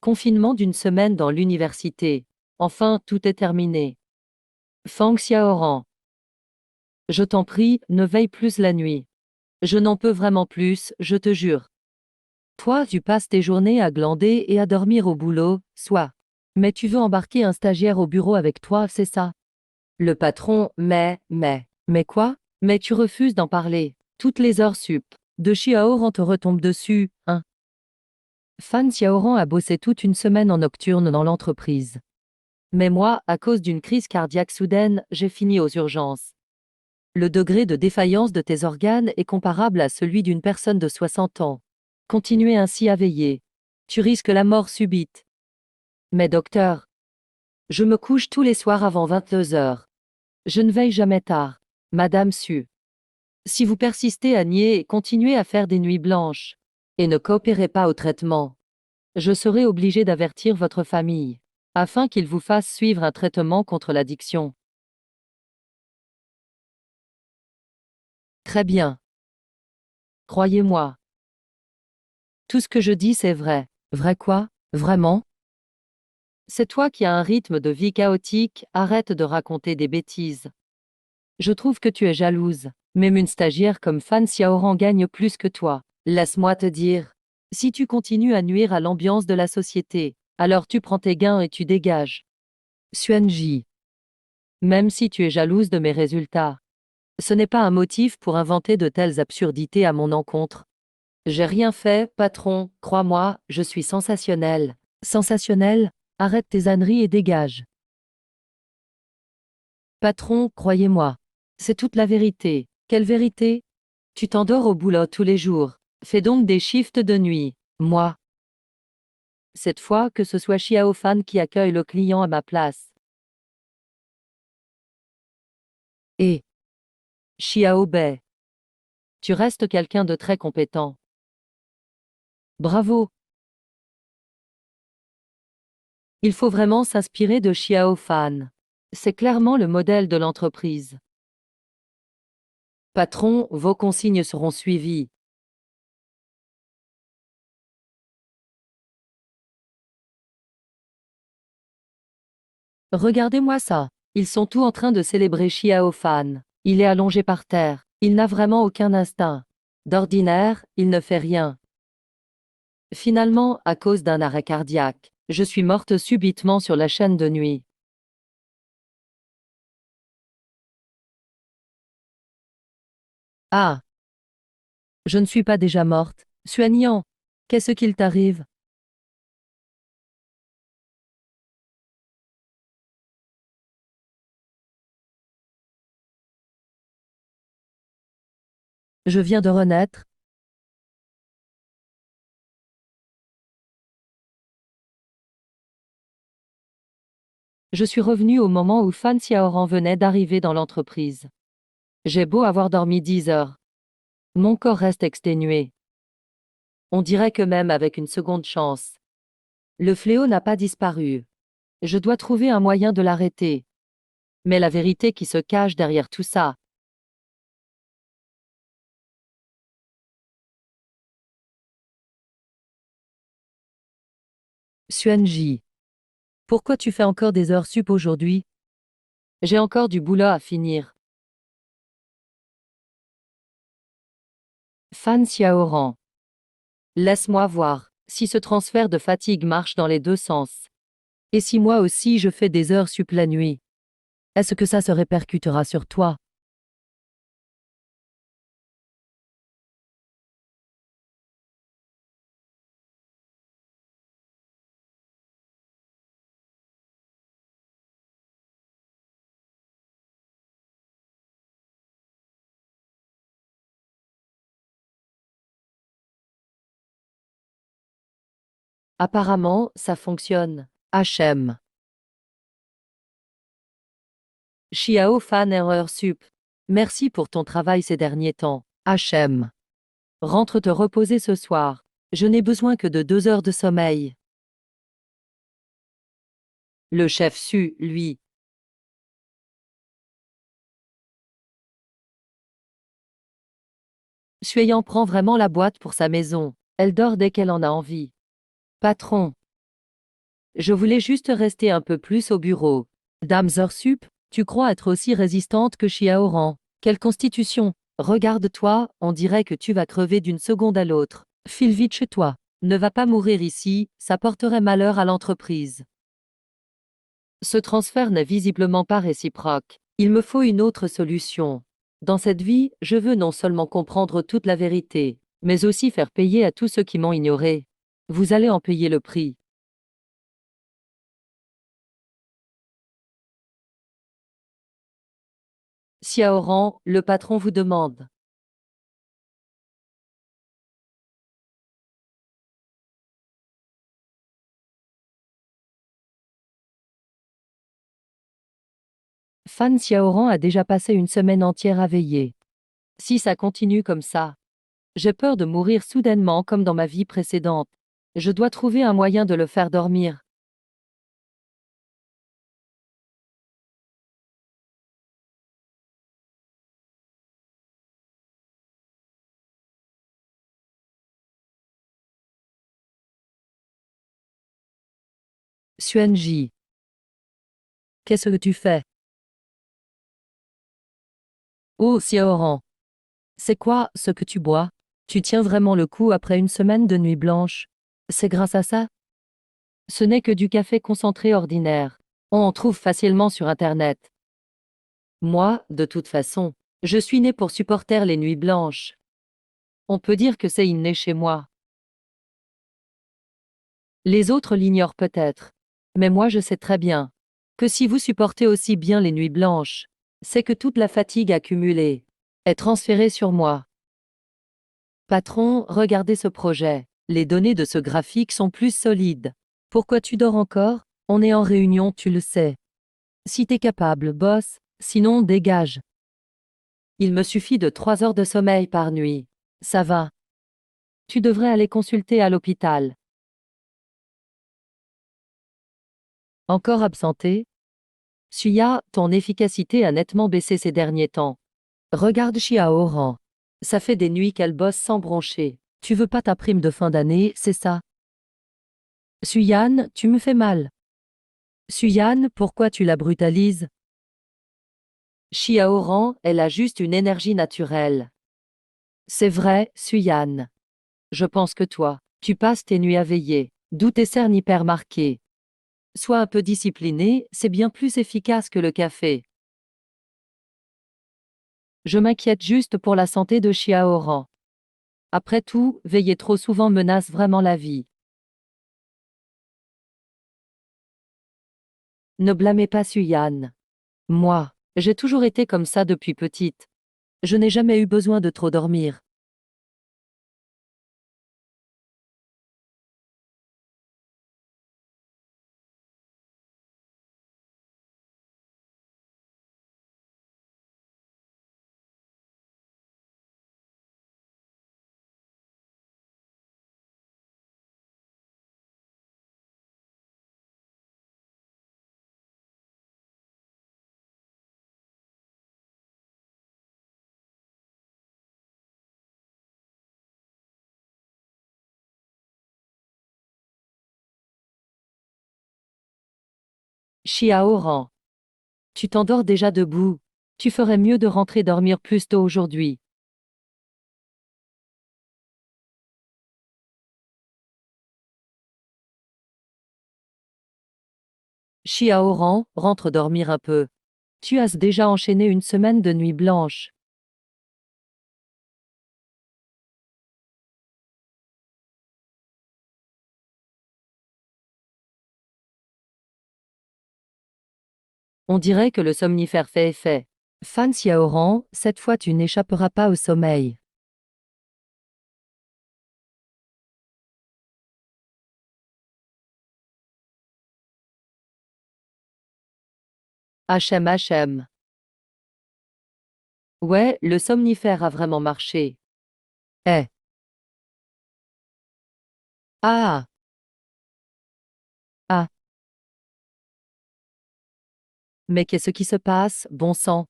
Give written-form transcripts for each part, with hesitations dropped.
Confinement d'une semaine dans l'université. Enfin, tout est terminé. Fang Xiaoran. Je t'en prie, ne veille plus la nuit. Je n'en peux vraiment plus, je te jure. Toi, tu passes tes journées à glander et à dormir au boulot, soit. Mais tu veux embarquer un stagiaire au bureau avec toi, c'est ça? Le patron, mais quoi? Mais tu refuses d'en parler. Toutes les heures sup. De Xiaoran te retombe dessus, hein? Fan Xiaoran a bossé toute une semaine en nocturne dans l'entreprise. Mais moi, à cause d'une crise cardiaque soudaine, j'ai fini aux urgences. Le degré de défaillance de tes organes est comparable à celui d'une personne de 60 ans. Continuez ainsi à veiller. Tu risques la mort subite. Mais docteur, je me couche tous les soirs avant 22 heures. Je ne veille jamais tard. Madame Su. Si vous persistez à nier et continuez à faire des nuits blanches, et ne coopérez pas au traitement, je serai obligé d'avertir votre famille, afin qu'ils vous fassent suivre un traitement contre l'addiction. Très bien. Croyez-moi. Tout ce que je dis, c'est vrai. Vrai quoi? Vraiment? C'est toi qui as un rythme de vie chaotique, arrête de raconter des bêtises. Je trouve que tu es jalouse. Même une stagiaire comme Fan Xiaoran gagne plus que toi. Laisse-moi te dire. Si tu continues à nuire à l'ambiance de la société, alors tu prends tes gains et tu dégages. Xuanji. Même si tu es jalouse de mes résultats, ce n'est pas un motif pour inventer de telles absurdités à mon encontre. J'ai rien fait, patron, crois-moi, je suis sensationnel. Sensationnel? Arrête tes âneries et dégage. Patron, croyez-moi. C'est toute la vérité. Quelle vérité? Tu t'endors au boulot tous les jours. Fais donc des shifts de nuit. Moi. Cette fois, que ce soit Xiao Fan qui accueille le client à ma place. Et Xiao Bei. Tu restes quelqu'un de très compétent. Bravo. Il faut vraiment s'inspirer de Xiao Fan. C'est clairement le modèle de l'entreprise. Patron, vos consignes seront suivies. Regardez-moi ça. Ils sont tous en train de célébrer Xiao Fan. Il est allongé par terre. Il n'a vraiment aucun instinct. D'ordinaire, il ne fait rien. Finalement, à cause d'un arrêt cardiaque, je suis morte subitement sur la chaîne de nuit. Ah, je ne suis pas déjà morte. Suagnan, qu'est-ce qu'il t'arrive? Je viens de renaître. Je suis revenue au moment où Fan Xiaoran venait d'arriver dans l'entreprise. J'ai beau avoir dormi 10 heures. Mon corps reste exténué. On dirait que même avec une seconde chance, le fléau n'a pas disparu. Je dois trouver un moyen de l'arrêter. Mais la vérité qui se cache derrière tout ça. Xuanji, pourquoi tu fais encore des heures sup aujourd'hui? J'ai encore du boulot à finir. Fan Xiaoran. Laisse-moi voir si ce transfert de fatigue marche dans les deux sens. Et si moi aussi je fais des heures sup la nuit, est-ce que ça se répercutera sur toi? Apparemment, ça fonctionne. HM. Xiao Fan Erreur Sup. Merci pour ton travail ces derniers temps. HM. Rentre te reposer ce soir. Je n'ai besoin que de 2 heures de sommeil. Le chef Su, lui. Suyan prend vraiment la boîte pour sa maison. Elle dort dès qu'elle en a envie. Patron. Je voulais juste rester un peu plus au bureau. Dame Zersup, tu crois être aussi résistante que Chiaoran. Quelle constitution! Regarde-toi, on dirait que tu vas crever d'une seconde à l'autre. File vite chez toi. Ne va pas mourir ici, ça porterait malheur à l'entreprise. Ce transfert n'est visiblement pas réciproque. Il me faut une autre solution. Dans cette vie, je veux non seulement comprendre toute la vérité, mais aussi faire payer à tous ceux qui m'ont ignoré. Vous allez en payer le prix. Xiaoran, le patron vous demande. Fan Xiaoran a déjà passé une semaine entière à veiller. Si ça continue comme ça, j'ai peur de mourir soudainement comme dans ma vie précédente. Je dois trouver un moyen de le faire dormir. Xuanji, qu'est-ce que tu fais? Oh, Xiaoran, c'est quoi ce que tu bois? Tu tiens vraiment le coup après une semaine de nuit blanche? C'est grâce à ça? Ce n'est que du café concentré ordinaire. On en trouve facilement sur Internet. Moi, de toute façon, je suis né pour supporter les nuits blanches. On peut dire que c'est inné chez moi. Les autres l'ignorent peut-être. Mais moi je sais très bien que si vous supportez aussi bien les nuits blanches, c'est que toute la fatigue accumulée est transférée sur moi. Patron, regardez ce projet. Les données de ce graphique sont plus solides. Pourquoi tu dors encore? On est en réunion, tu le sais. Si t'es capable, boss, sinon dégage. Il me suffit de 3 heures de sommeil par nuit. Ça va. Tu devrais aller consulter à l'hôpital. Encore absenté? Suya, ton efficacité a nettement baissé ces derniers temps. Regarde Xiaoran. Ça fait des nuits qu'elle bosse sans broncher. Tu veux pas ta prime de fin d'année, c'est ça? Suyan, tu me fais mal. Suyan, pourquoi tu la brutalises? Xiaoran, elle a juste une énergie naturelle. C'est vrai, Suyan. Je pense que toi, tu passes tes nuits à veiller, d'où tes cernes hyper marquées. Sois un peu discipliné, c'est bien plus efficace que le café. Je m'inquiète juste pour la santé de Xiaoran. Après tout, veiller trop souvent menace vraiment la vie. Ne blâmez pas Suyan. Moi, j'ai toujours été comme ça depuis petite. Je n'ai jamais eu besoin de trop dormir. Xiaoran, tu t'endors déjà debout. Tu ferais mieux de rentrer dormir plus tôt aujourd'hui. Xiaoran, rentre dormir un peu. Tu as déjà enchaîné une semaine de nuit blanche. On dirait que le somnifère fait effet. Fan Xiaoran, cette fois tu n'échapperas pas au sommeil. HM. Ouais, le somnifère a vraiment marché. Eh. Ah. Ah. Mais qu'est-ce qui se passe, bon sang?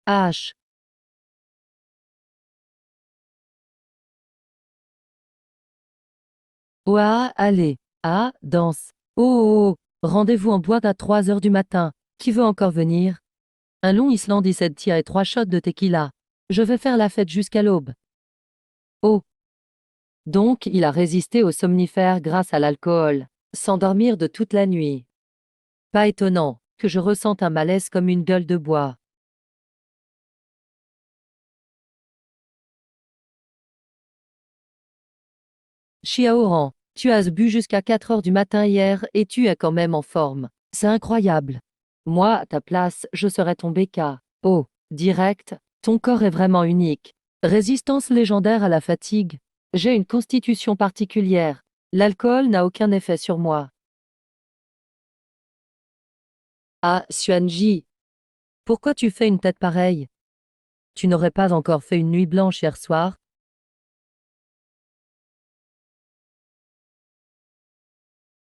H. Ouah, allez. Ah, danse. Oh, oh, oh. Rendez-vous en boîte à 3 heures du matin. Qui veut encore venir? Un long Islandais tea et 3 shots de tequila. Je vais faire la fête jusqu'à l'aube. Oh. Donc, il a résisté aux somnifères grâce à l'alcool. Sans dormir de toute la nuit. Pas étonnant que je ressente un malaise comme une gueule de bois. Xiaoran, tu as bu jusqu'à 4 heures du matin hier et tu es quand même en forme. C'est incroyable. Moi, à ta place, je serais tombé K. Oh, direct, ton corps est vraiment unique. Résistance légendaire à la fatigue. J'ai une constitution particulière. L'alcool n'a aucun effet sur moi. Ah, Xuanji, pourquoi tu fais une tête pareille? Tu n'aurais pas encore fait une nuit blanche hier soir?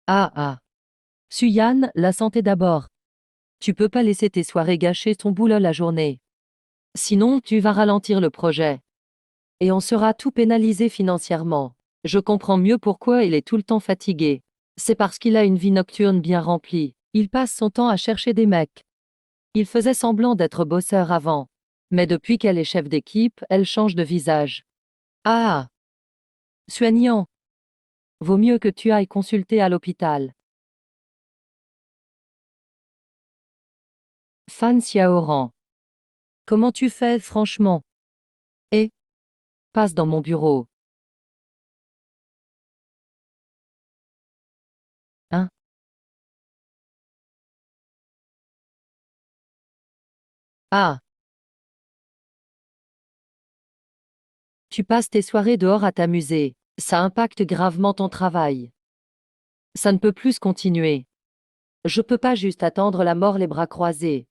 Ah ah. Suyan, la santé d'abord. Tu peux pas laisser tes soirées gâcher ton boulot la journée. Sinon, tu vas ralentir le projet. Et on sera tout pénalisé financièrement. Je comprends mieux pourquoi il est tout le temps fatigué. C'est parce qu'il a une vie nocturne bien remplie. Il passe son temps à chercher des mecs. Il faisait semblant d'être bosseur avant. Mais depuis qu'elle est chef d'équipe, elle change de visage. Ah! Soignant. Vaut mieux que tu ailles consulter à l'hôpital. Fan Xiaoran. Comment tu fais, franchement? Et passe dans mon bureau. Hein? Ah! Tu passes tes soirées dehors à t'amuser. Ça impacte gravement ton travail. Ça ne peut plus continuer. Je peux pas juste attendre la mort les bras croisés.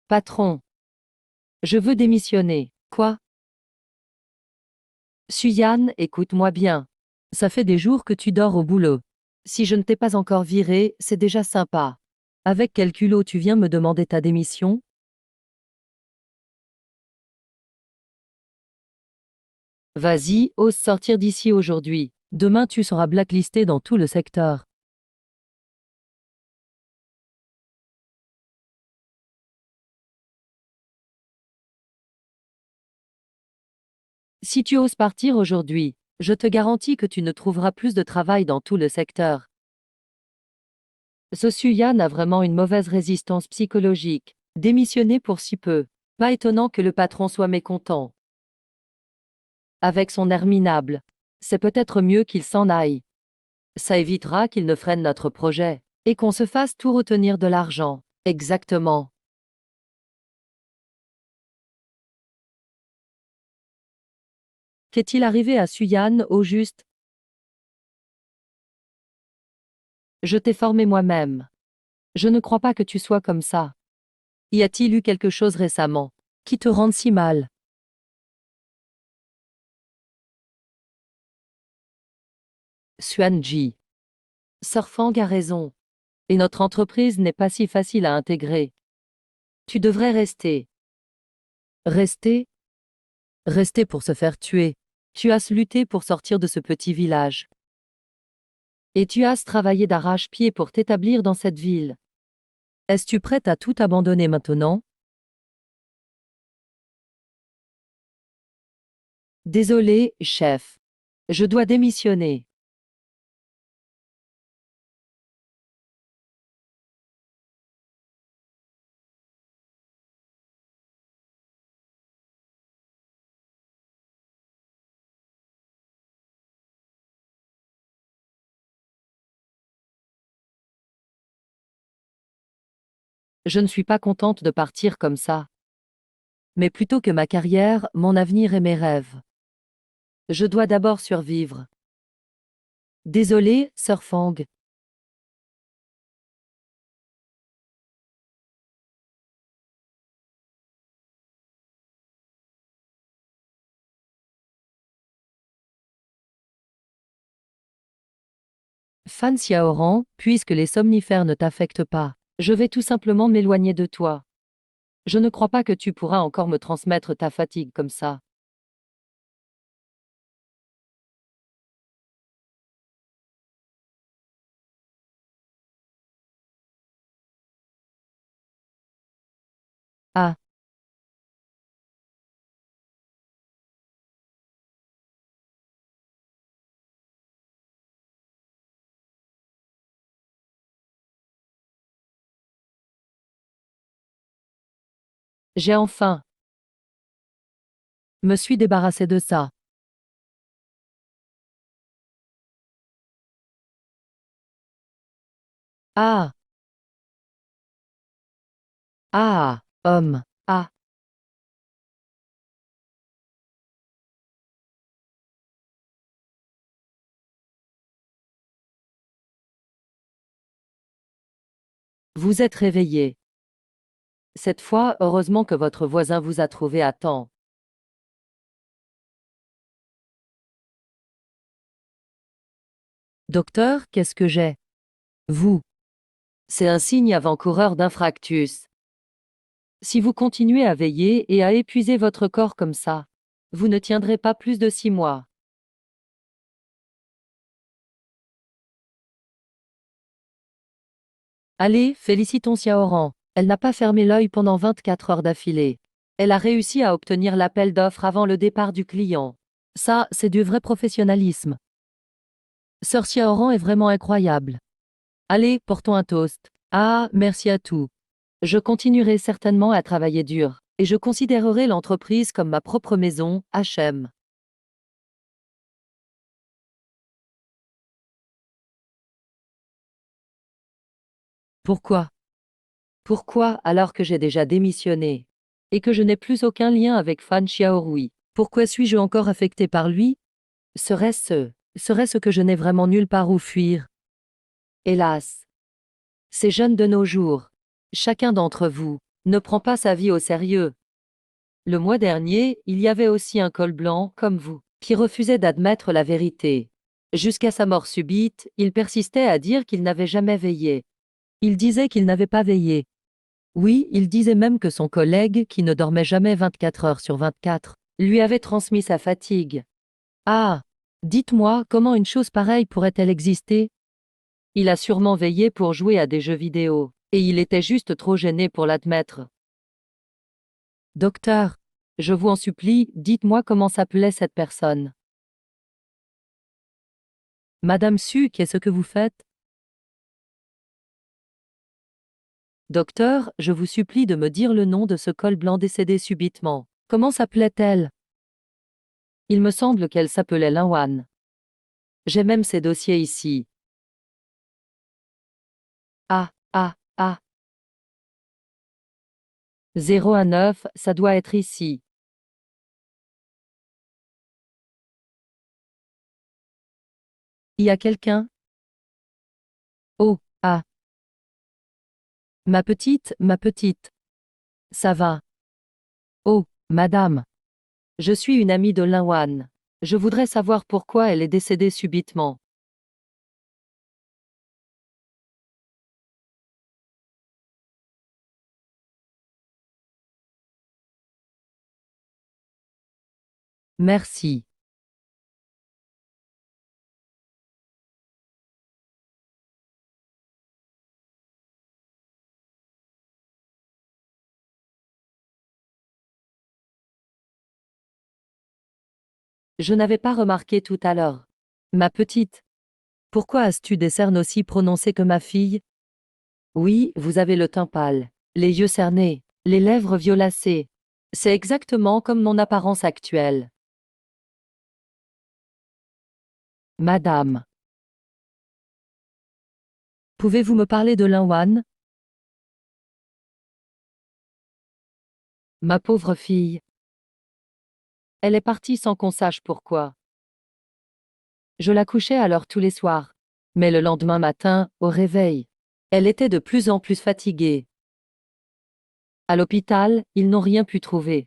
Patron, je veux démissionner. Quoi? Suyan, écoute-moi bien. Ça fait des jours que tu dors au boulot. Si je ne t'ai pas encore viré, c'est déjà sympa. Avec quel culot tu viens me demander ta démission? Vas-y, ose sortir d'ici aujourd'hui. Demain tu seras blacklisté dans tout le secteur. Si tu oses partir aujourd'hui, je te garantis que tu ne trouveras plus de travail dans tout le secteur. Ce Suyan a vraiment une mauvaise résistance psychologique. Démissionner pour si peu. Pas étonnant que le patron soit mécontent. Avec son air minable. C'est peut-être mieux qu'il s'en aille. Ça évitera qu'il ne freine notre projet. Et qu'on se fasse tout retenir de l'argent. Exactement. Qu'est-il arrivé à Suyan au juste? Je t'ai formé moi-même. Je ne crois pas que tu sois comme ça. Y a-t-il eu quelque chose récemment qui te rende si mal? Xuanji. Surfang a raison. Et notre entreprise n'est pas si facile à intégrer. Tu devrais rester. Rester? Rester pour se faire tuer. Tu as lutté pour sortir de ce petit village. Et tu as travaillé d'arrache-pied pour t'établir dans cette ville. Es-tu prête à tout abandonner maintenant? Désolé, chef. Je dois démissionner. Je ne suis pas contente de partir comme ça. Mais plutôt que ma carrière, mon avenir et mes rêves. Je dois d'abord survivre. Désolé, Sir Fang. Fan Xiaoran, puisque les somnifères ne t'affectent pas, je vais tout simplement m'éloigner de toi. Je ne crois pas que tu pourras encore me transmettre ta fatigue comme ça. J'ai enfin me suis débarrassé de ça. Ah, ah, homme, ah. Vous êtes réveillé. Cette fois, heureusement que votre voisin vous a trouvé à temps. Docteur, qu'est-ce que j'ai? Vous. C'est un signe avant-coureur d'infractus. Si vous continuez à veiller et à épuiser votre corps comme ça, vous ne tiendrez pas plus de 6 mois. Allez, félicitons Xiaoran. Elle n'a pas fermé l'œil pendant 24 heures d'affilée. Elle a réussi à obtenir l'appel d'offres avant le départ du client. Ça, c'est du vrai professionnalisme. Sœur Xiaoran est vraiment incroyable. Allez, portons un toast. Ah, merci à tout. Je continuerai certainement à travailler dur, et je considérerai l'entreprise comme ma propre maison, HM. Pourquoi? Pourquoi alors que j'ai déjà démissionné? Et que je n'ai plus aucun lien avec Fan Xiaorui? Pourquoi suis-je encore affecté par lui? Serait-ce que je n'ai vraiment nulle part où fuir? Hélas. Ces jeunes de nos jours. Chacun d'entre vous ne prend pas sa vie au sérieux. Le mois dernier, il y avait aussi un col blanc, comme vous, qui refusait d'admettre la vérité. Jusqu'à sa mort subite, il persistait à dire qu'il n'avait jamais veillé. Il disait qu'il n'avait pas veillé. Oui, il disait même que son collègue, qui ne dormait jamais 24 heures sur 24, lui avait transmis sa fatigue. Ah! Dites-moi, comment une chose pareille pourrait-elle exister? Il a sûrement veillé pour jouer à des jeux vidéo, et il était juste trop gêné pour l'admettre. Docteur, je vous en supplie, dites-moi comment s'appelait cette personne. Madame Su, qu'est-ce que vous faites? Docteur, je vous supplie de me dire le nom de ce col blanc décédé subitement. Comment s'appelait-elle? Il me semble qu'elle s'appelait Linwan. J'ai même ses dossiers ici. Ah, ah, ah. 019, ça doit être ici. Y a quelqu'un? Oh, ah. Ma petite, ma petite. Ça va. Oh, madame. Je suis une amie de Linwan. Je voudrais savoir pourquoi elle est décédée subitement. Merci. Je n'avais pas remarqué tout à l'heure. Ma petite. Pourquoi as-tu des cernes aussi prononcées que ma fille? Oui, vous avez le teint pâle, les yeux cernés, les lèvres violacées. C'est exactement comme mon apparence actuelle. Madame. Pouvez-vous me parler de Linwan? Ma pauvre fille. Elle est partie sans qu'on sache pourquoi. Je la couchais alors tous les soirs. Mais le lendemain matin, au réveil, elle était de plus en plus fatiguée. À l'hôpital, ils n'ont rien pu trouver.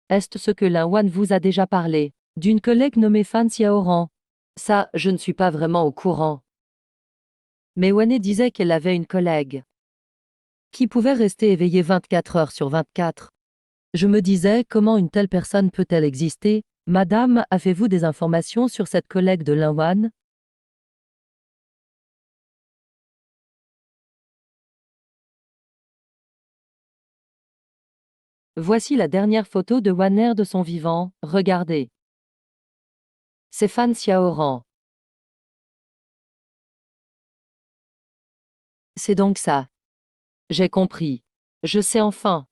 Est-ce ce que Linwan vous a déjà parlé? D'une collègue nommée Fan Xiaoran. Ça, je ne suis pas vraiment au courant. Mais Wane disait qu'elle avait une collègue qui pouvait rester éveillée 24 heures sur 24. Je me disais, comment une telle personne peut-elle exister? Madame, avez-vous des informations sur cette collègue de Linwan? Voici la dernière photo de Wanner de son vivant, regardez. C'est Fan Xiaoran. C'est donc ça. J'ai compris. Je sais enfin.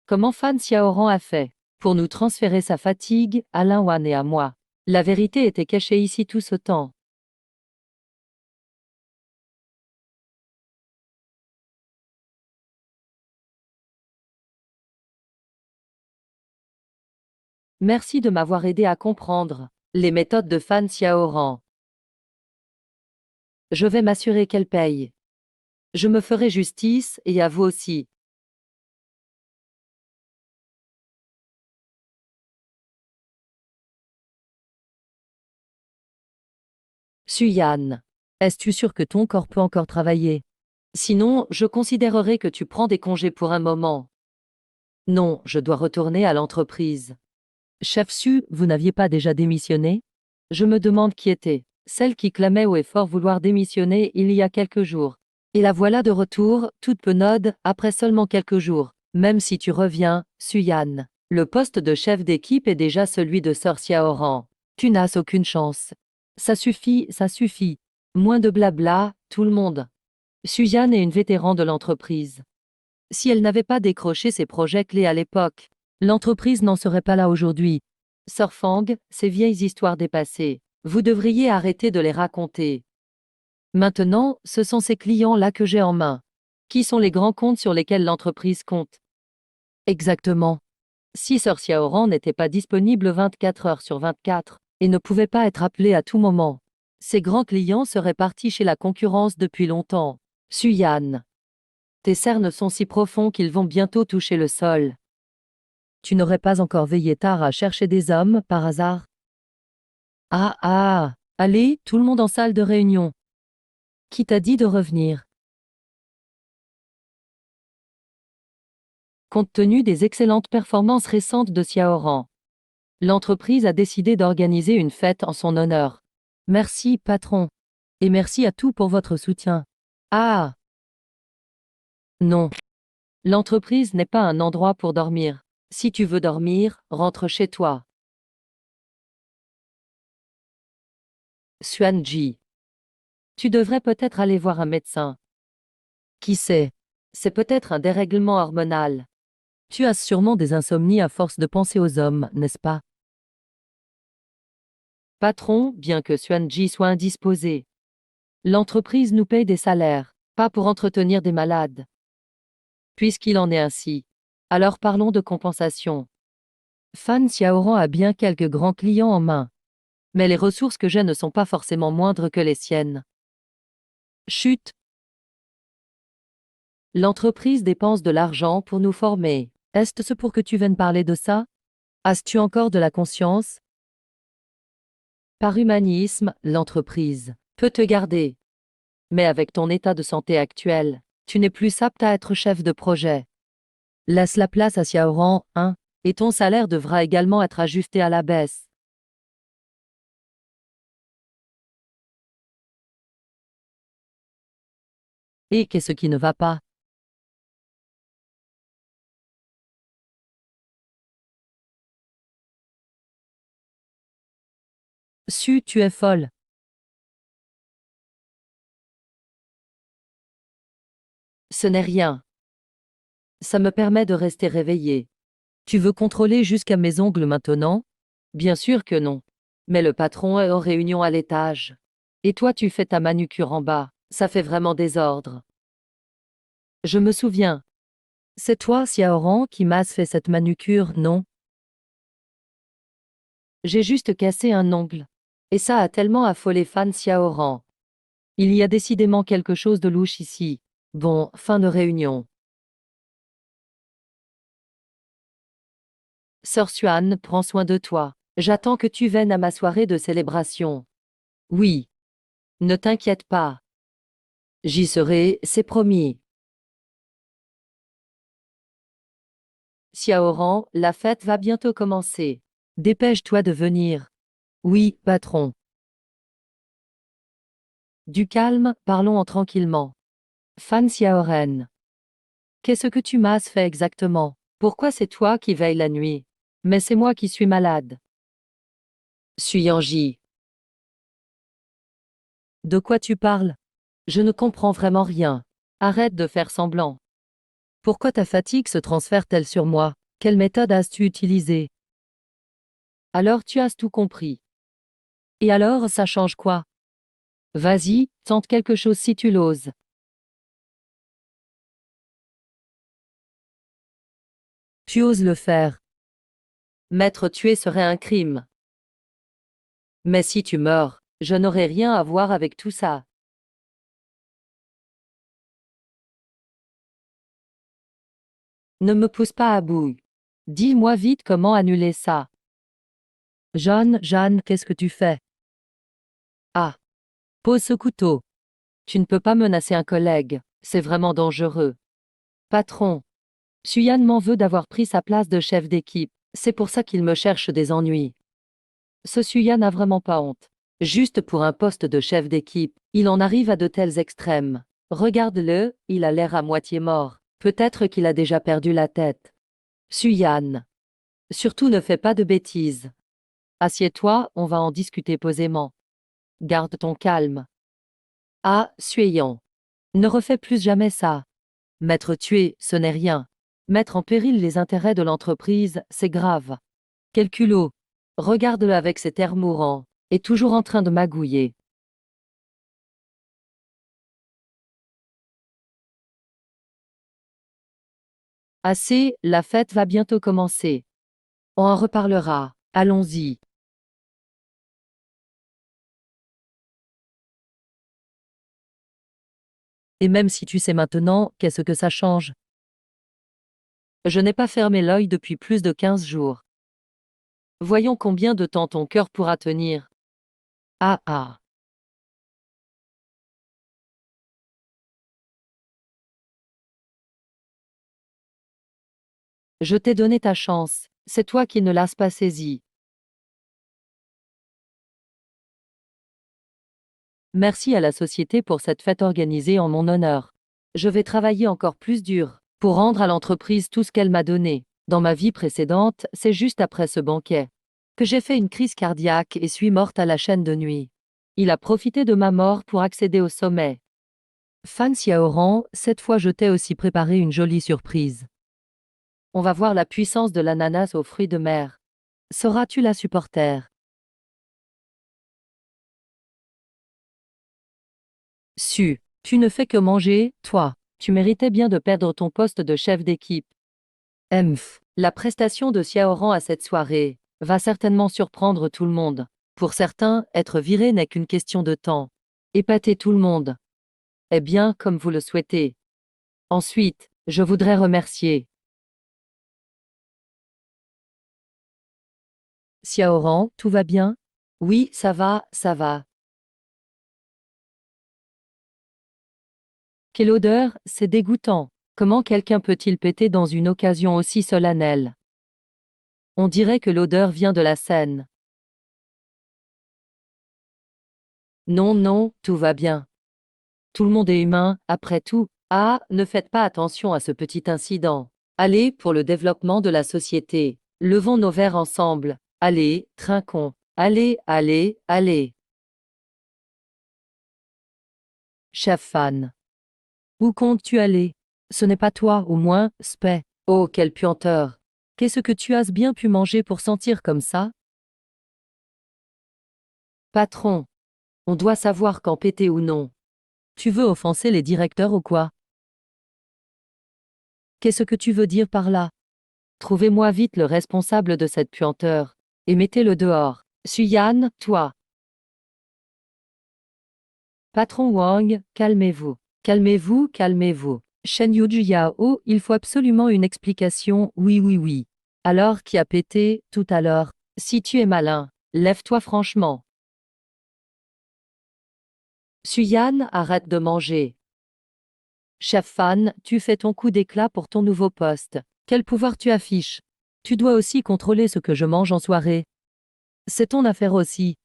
Comment Fan Xiaoran a fait pour nous transférer sa fatigue, à Lin Wan et à moi. La vérité était cachée ici tout ce temps. Merci de m'avoir aidé à comprendre les méthodes de Fan Xiaoran. Je vais m'assurer qu'elle paye. Je me ferai justice, et à vous aussi. Suyan, es-tu sûr que ton corps peut encore travailler? Sinon, je considérerai que tu prends des congés pour un moment. Non, je dois retourner à l'entreprise. Chef Su, vous n'aviez pas déjà démissionné? Je me demande qui était celle qui clamait haut et fort vouloir démissionner il y a quelques jours. Et la voilà de retour, toute penaude, après seulement quelques jours. Même si tu reviens, Suyan, le poste de chef d'équipe est déjà celui de Sir Xiaoran. Tu n'as aucune chance. Ça suffit, ça suffit. Moins de blabla, tout le monde. Suyan est une vétéran de l'entreprise. Si elle n'avait pas décroché ses projets clés à l'époque, l'entreprise n'en serait pas là aujourd'hui. Sir Fang, ces vieilles histoires dépassées, vous devriez arrêter de les raconter. Maintenant, ce sont ces clients-là que j'ai en main. Qui sont les grands comptes sur lesquels l'entreprise compte? Exactement. Si Sir Xiaoran n'était pas disponible 24 heures sur 24 et ne pouvait pas être appelé à tout moment, ces grands clients seraient partis chez la concurrence depuis longtemps. Suyan, tes cernes sont si profonds qu'ils vont bientôt toucher le sol. Tu n'aurais pas encore veillé tard à chercher des hommes, par hasard? Ah ah! Allez, tout le monde en salle de réunion. Qui t'a dit de revenir? Compte tenu des excellentes performances récentes de Xiaoran, l'entreprise a décidé d'organiser une fête en son honneur. Merci, patron. Et merci à tous pour votre soutien. Ah! Non. L'entreprise n'est pas un endroit pour dormir. Si tu veux dormir, rentre chez toi. Xuanji. Tu devrais peut-être aller voir un médecin. Qui sait? C'est peut-être un dérèglement hormonal. Tu as sûrement des insomnies à force de penser aux hommes, n'est-ce pas? Patron, bien que Xuanji soit indisposé, l'entreprise nous paye des salaires, pas pour entretenir des malades. Puisqu'il en est ainsi, alors parlons de compensation. Fan Xiaoran a bien quelques grands clients en main, mais les ressources que j'ai ne sont pas forcément moindres que les siennes. Chut! L'entreprise dépense de l'argent pour nous former. Est-ce pour que tu viennes parler de ça? As-tu encore de la conscience? Par humanisme, l'entreprise peut te garder. Mais avec ton état de santé actuel, tu n'es plus apte à être chef de projet. Laisse la place à Xiaoran, hein, et ton salaire devra également être ajusté à la baisse. Et qu'est-ce qui ne va pas? Su, tu es folle. Ce n'est rien. Ça me permet de rester réveillé. Tu veux contrôler jusqu'à mes ongles maintenant? Bien sûr que non. Mais le patron est en réunion à l'étage. Et toi tu fais ta manucure en bas. Ça fait vraiment désordre. Je me souviens. C'est toi, Xiaoran, qui m'as fait cette manucure, non? J'ai juste cassé un ongle. Et ça a tellement affolé Fan Xiaoran. Il y a décidément quelque chose de louche ici. Bon, fin de réunion. Sœur Xuan, prends soin de toi. J'attends que tu viennes à ma soirée de célébration. Oui. Ne t'inquiète pas. J'y serai, c'est promis. Xiaoran, la fête va bientôt commencer. Dépêche-toi de venir. Oui, patron. Du calme, parlons tranquillement. Fan Xiaoren. Qu'est-ce que tu m'as fait exactement? Pourquoi c'est toi qui veilles la nuit? Mais c'est moi qui suis malade. Suyanji. De quoi tu parles? Je ne comprends vraiment rien. Arrête de faire semblant. Pourquoi ta fatigue se transfère-t-elle sur moi? Quelle méthode as-tu utilisée? Alors tu as tout compris. Et alors, ça change quoi? Vas-y, tente quelque chose si tu l'oses. Tu oses le faire. M'être tué serait un crime. Mais si tu meurs, je n'aurai rien à voir avec tout ça. Ne me pousse pas à bout. Dis-moi vite comment annuler ça. Jeanne, qu'est-ce que tu fais? Ah, pose ce couteau. Tu ne peux pas menacer un collègue, c'est vraiment dangereux. Patron, Suyan m'en veut d'avoir pris sa place de chef d'équipe, c'est pour ça qu'il me cherche des ennuis. Ce Suyan n'a vraiment pas honte. Juste pour un poste de chef d'équipe, il en arrive à de tels extrêmes. Regarde-le, il a l'air à moitié mort. Peut-être qu'il a déjà perdu la tête. Suyan, surtout ne fais pas de bêtises. Assieds-toi, on va en discuter posément. Garde ton calme. Ah, Suyan, ne refais plus jamais ça. M'être tué, ce n'est rien. Mettre en péril les intérêts de l'entreprise, c'est grave. Quel culot! Regarde-le avec cet air mourant, et toujours en train de magouiller. Assez, la fête va bientôt commencer. On en reparlera. Allons-y. Et même si tu sais maintenant, qu'est-ce que ça change? Je n'ai pas fermé l'œil depuis plus de 15 jours. Voyons combien de temps ton cœur pourra tenir. Ah ah. Je t'ai donné ta chance, c'est toi qui ne l'as pas saisie. Merci à la société pour cette fête organisée en mon honneur. Je vais travailler encore plus dur pour rendre à l'entreprise tout ce qu'elle m'a donné. Dans ma vie précédente, c'est juste après ce banquet que j'ai fait une crise cardiaque et suis morte à la chaîne de nuit. Il a profité de ma mort pour accéder au sommet. Fan Xiaoran, cette fois je t'ai aussi préparé une jolie surprise. On va voir la puissance de l'ananas aux fruits de mer. Sauras-tu la supporter? Tu ne fais que manger, toi. Tu méritais bien de perdre ton poste de chef d'équipe. La prestation de Xiaoran à cette soirée va certainement surprendre tout le monde. Pour certains, être viré n'est qu'une question de temps. Épater tout le monde. Eh bien, comme vous le souhaitez. Ensuite, je voudrais remercier Xiaoran, tout va bien? Oui, ça va, ça va. Quelle odeur, c'est dégoûtant. Comment quelqu'un peut-il péter dans une occasion aussi solennelle? On dirait que l'odeur vient de la Seine. Non, non, tout va bien. Tout le monde est humain, après tout. Ah, ne faites pas attention à ce petit incident. Allez, pour le développement de la société. Levons nos verres ensemble. Allez, trinquons. Allez, allez, allez. Chef fan. Où comptes-tu aller? Ce n'est pas toi, au moins, spé. Oh, quelle puanteur. Qu'est-ce que tu as bien pu manger pour sentir comme ça? Patron, on doit savoir quand péter ou non. Tu veux offenser les directeurs ou quoi? Qu'est-ce que tu veux dire par là? Trouvez-moi vite le responsable de cette puanteur, et mettez-le dehors. Suyan, toi. Patron Wang, calmez-vous. Calmez-vous, calmez-vous. Shen Yao, il faut absolument une explication, oui, oui, oui. Alors qui a pété, tout à l'heure? Si tu es malin, lève-toi franchement. Suyan, arrête de manger. Chef Fan, tu fais ton coup d'éclat pour ton nouveau poste. Quel pouvoir tu affiches? Tu dois aussi contrôler ce que je mange en soirée. C'est ton affaire aussi.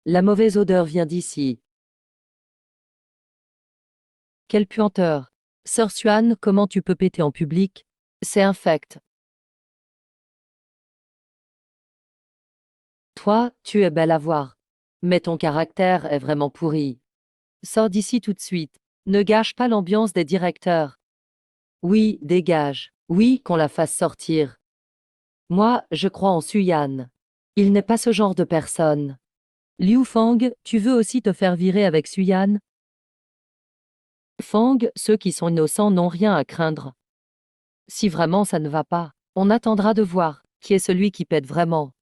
La mauvaise odeur vient d'ici. Quelle puanteur. Sœur Xuan, comment tu peux péter en public? C'est infect. Toi, tu es belle à voir. Mais ton caractère est vraiment pourri. Sors d'ici tout de suite. Ne gâche pas l'ambiance des directeurs. Oui, dégage. Oui, qu'on la fasse sortir. Moi, je crois en Suyan. Il n'est pas ce genre de personne. Liu Fang, tu veux aussi te faire virer avec Suyan? Fang, ceux qui sont innocents n'ont rien à craindre. Si vraiment ça ne va pas, on attendra de voir qui est celui qui pète vraiment.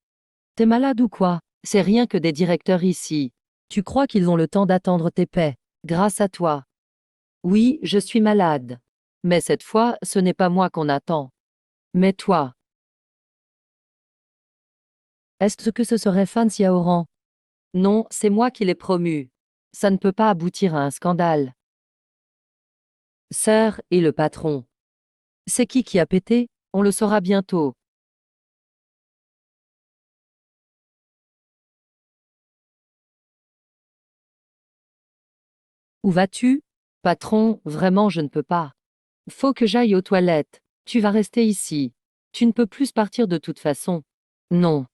T'es malade ou quoi? C'est rien que des directeurs ici. Tu crois qu'ils ont le temps d'attendre tes paix, grâce à toi? Oui, je suis malade. Mais cette fois, ce n'est pas moi qu'on attend. Mais toi. Est-ce que ce serait Fan Xiaoran? Non, c'est moi qui l'ai promu. Ça ne peut pas aboutir à un scandale. Sœur et le patron. C'est qui a pété? On le saura bientôt. Où vas-tu? Patron, vraiment je ne peux pas. Faut que j'aille aux toilettes. Tu vas rester ici. Tu ne peux plus partir de toute façon. Non.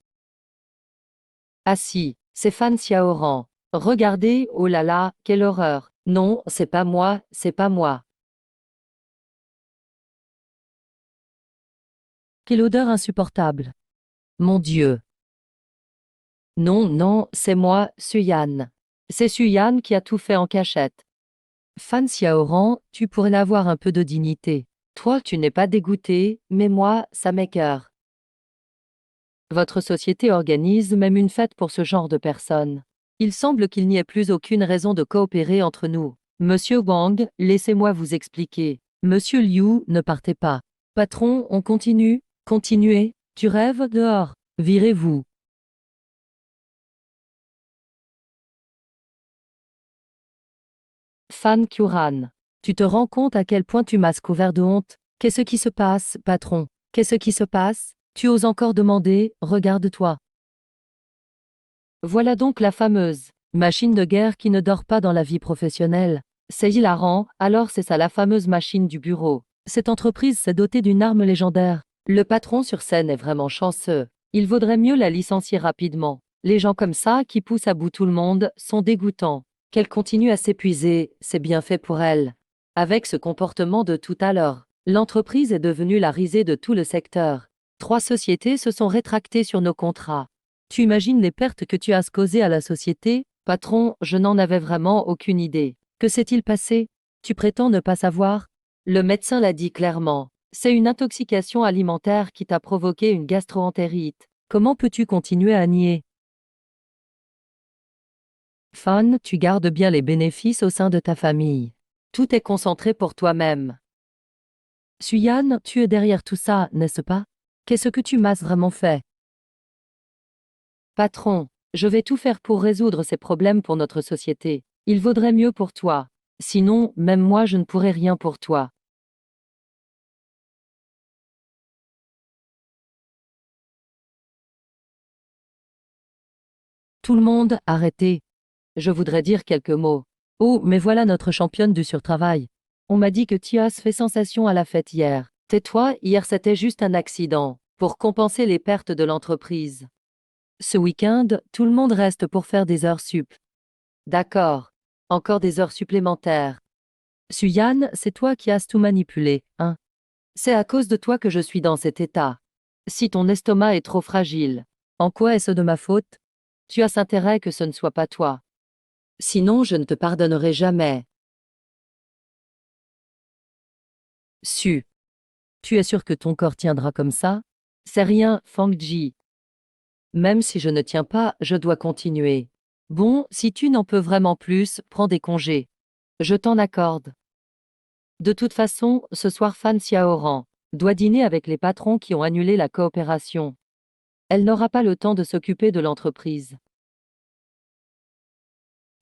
Ah si, c'est Fan Xiaoran. Regardez, oh là là, quelle horreur. Non, c'est pas moi, c'est pas moi. Quelle odeur insupportable. Mon Dieu. Non, non, c'est moi, Suyan. C'est Suyan qui a tout fait en cachette. Fan Xiaoran, tu pourrais avoir un peu de dignité. Toi, tu n'es pas dégoûté, mais moi, ça m'écœure. Votre société organise même une fête pour ce genre de personnes. Il semble qu'il n'y ait plus aucune raison de coopérer entre nous. Monsieur Wang, laissez-moi vous expliquer. Monsieur Liu, ne partez pas. Patron, on continue? Continuez. Tu rêves dehors. Virez-vous. Fan Kuran. Tu te rends compte à quel point tu m'as couvert de honte? Qu'est-ce qui se passe, patron? Qu'est-ce qui se passe? Tu oses encore demander, regarde-toi. Voilà donc la fameuse machine de guerre qui ne dort pas dans la vie professionnelle. C'est hilarant, alors c'est ça la fameuse machine du bureau. Cette entreprise s'est dotée d'une arme légendaire. Le patron sur scène est vraiment chanceux. Il vaudrait mieux la licencier rapidement. Les gens comme ça, qui poussent à bout tout le monde, sont dégoûtants. Qu'elle continue à s'épuiser, c'est bien fait pour elle. Avec ce comportement de tout à l'heure, l'entreprise est devenue la risée de tout le secteur. 3 sociétés se sont rétractées sur nos contrats. Tu imagines les pertes que tu as causées à la société? Patron, je n'en avais vraiment aucune idée. Que s'est-il passé? Tu prétends ne pas savoir? Le médecin l'a dit clairement. C'est une intoxication alimentaire qui t'a provoqué une gastroentérite. Comment peux-tu continuer à nier? Fan, tu gardes bien les bénéfices au sein de ta famille. Tout est concentré pour toi-même. Suyan, tu es derrière tout ça, n'est-ce pas? Qu'est-ce que tu m'as vraiment fait? Patron, je vais tout faire pour résoudre ces problèmes pour notre société. Il vaudrait mieux pour toi. Sinon, même moi je ne pourrais rien pour toi. Tout le monde, arrêtez. Je voudrais dire quelques mots. Oh, mais voilà notre championne du surtravail. On m'a dit que Tias fait sensation à la fête hier. Tais-toi, hier c'était juste un accident, pour compenser les pertes de l'entreprise. Ce week-end, tout le monde reste pour faire des heures sup. D'accord. Encore des heures supplémentaires. Suyan, c'est toi qui as tout manipulé, hein? C'est à cause de toi que je suis dans cet état. Si ton estomac est trop fragile, en quoi est-ce de ma faute? Tu as intérêt que ce ne soit pas toi. Sinon, je ne te pardonnerai jamais. Su. Tu es sûr que ton corps tiendra comme ça? C'est rien, Fangji. Même si je ne tiens pas, je dois continuer. Bon, si tu n'en peux vraiment plus, prends des congés. Je t'en accorde. De toute façon, ce soir Fan Xiaoran doit dîner avec les patrons qui ont annulé la coopération. Elle n'aura pas le temps de s'occuper de l'entreprise.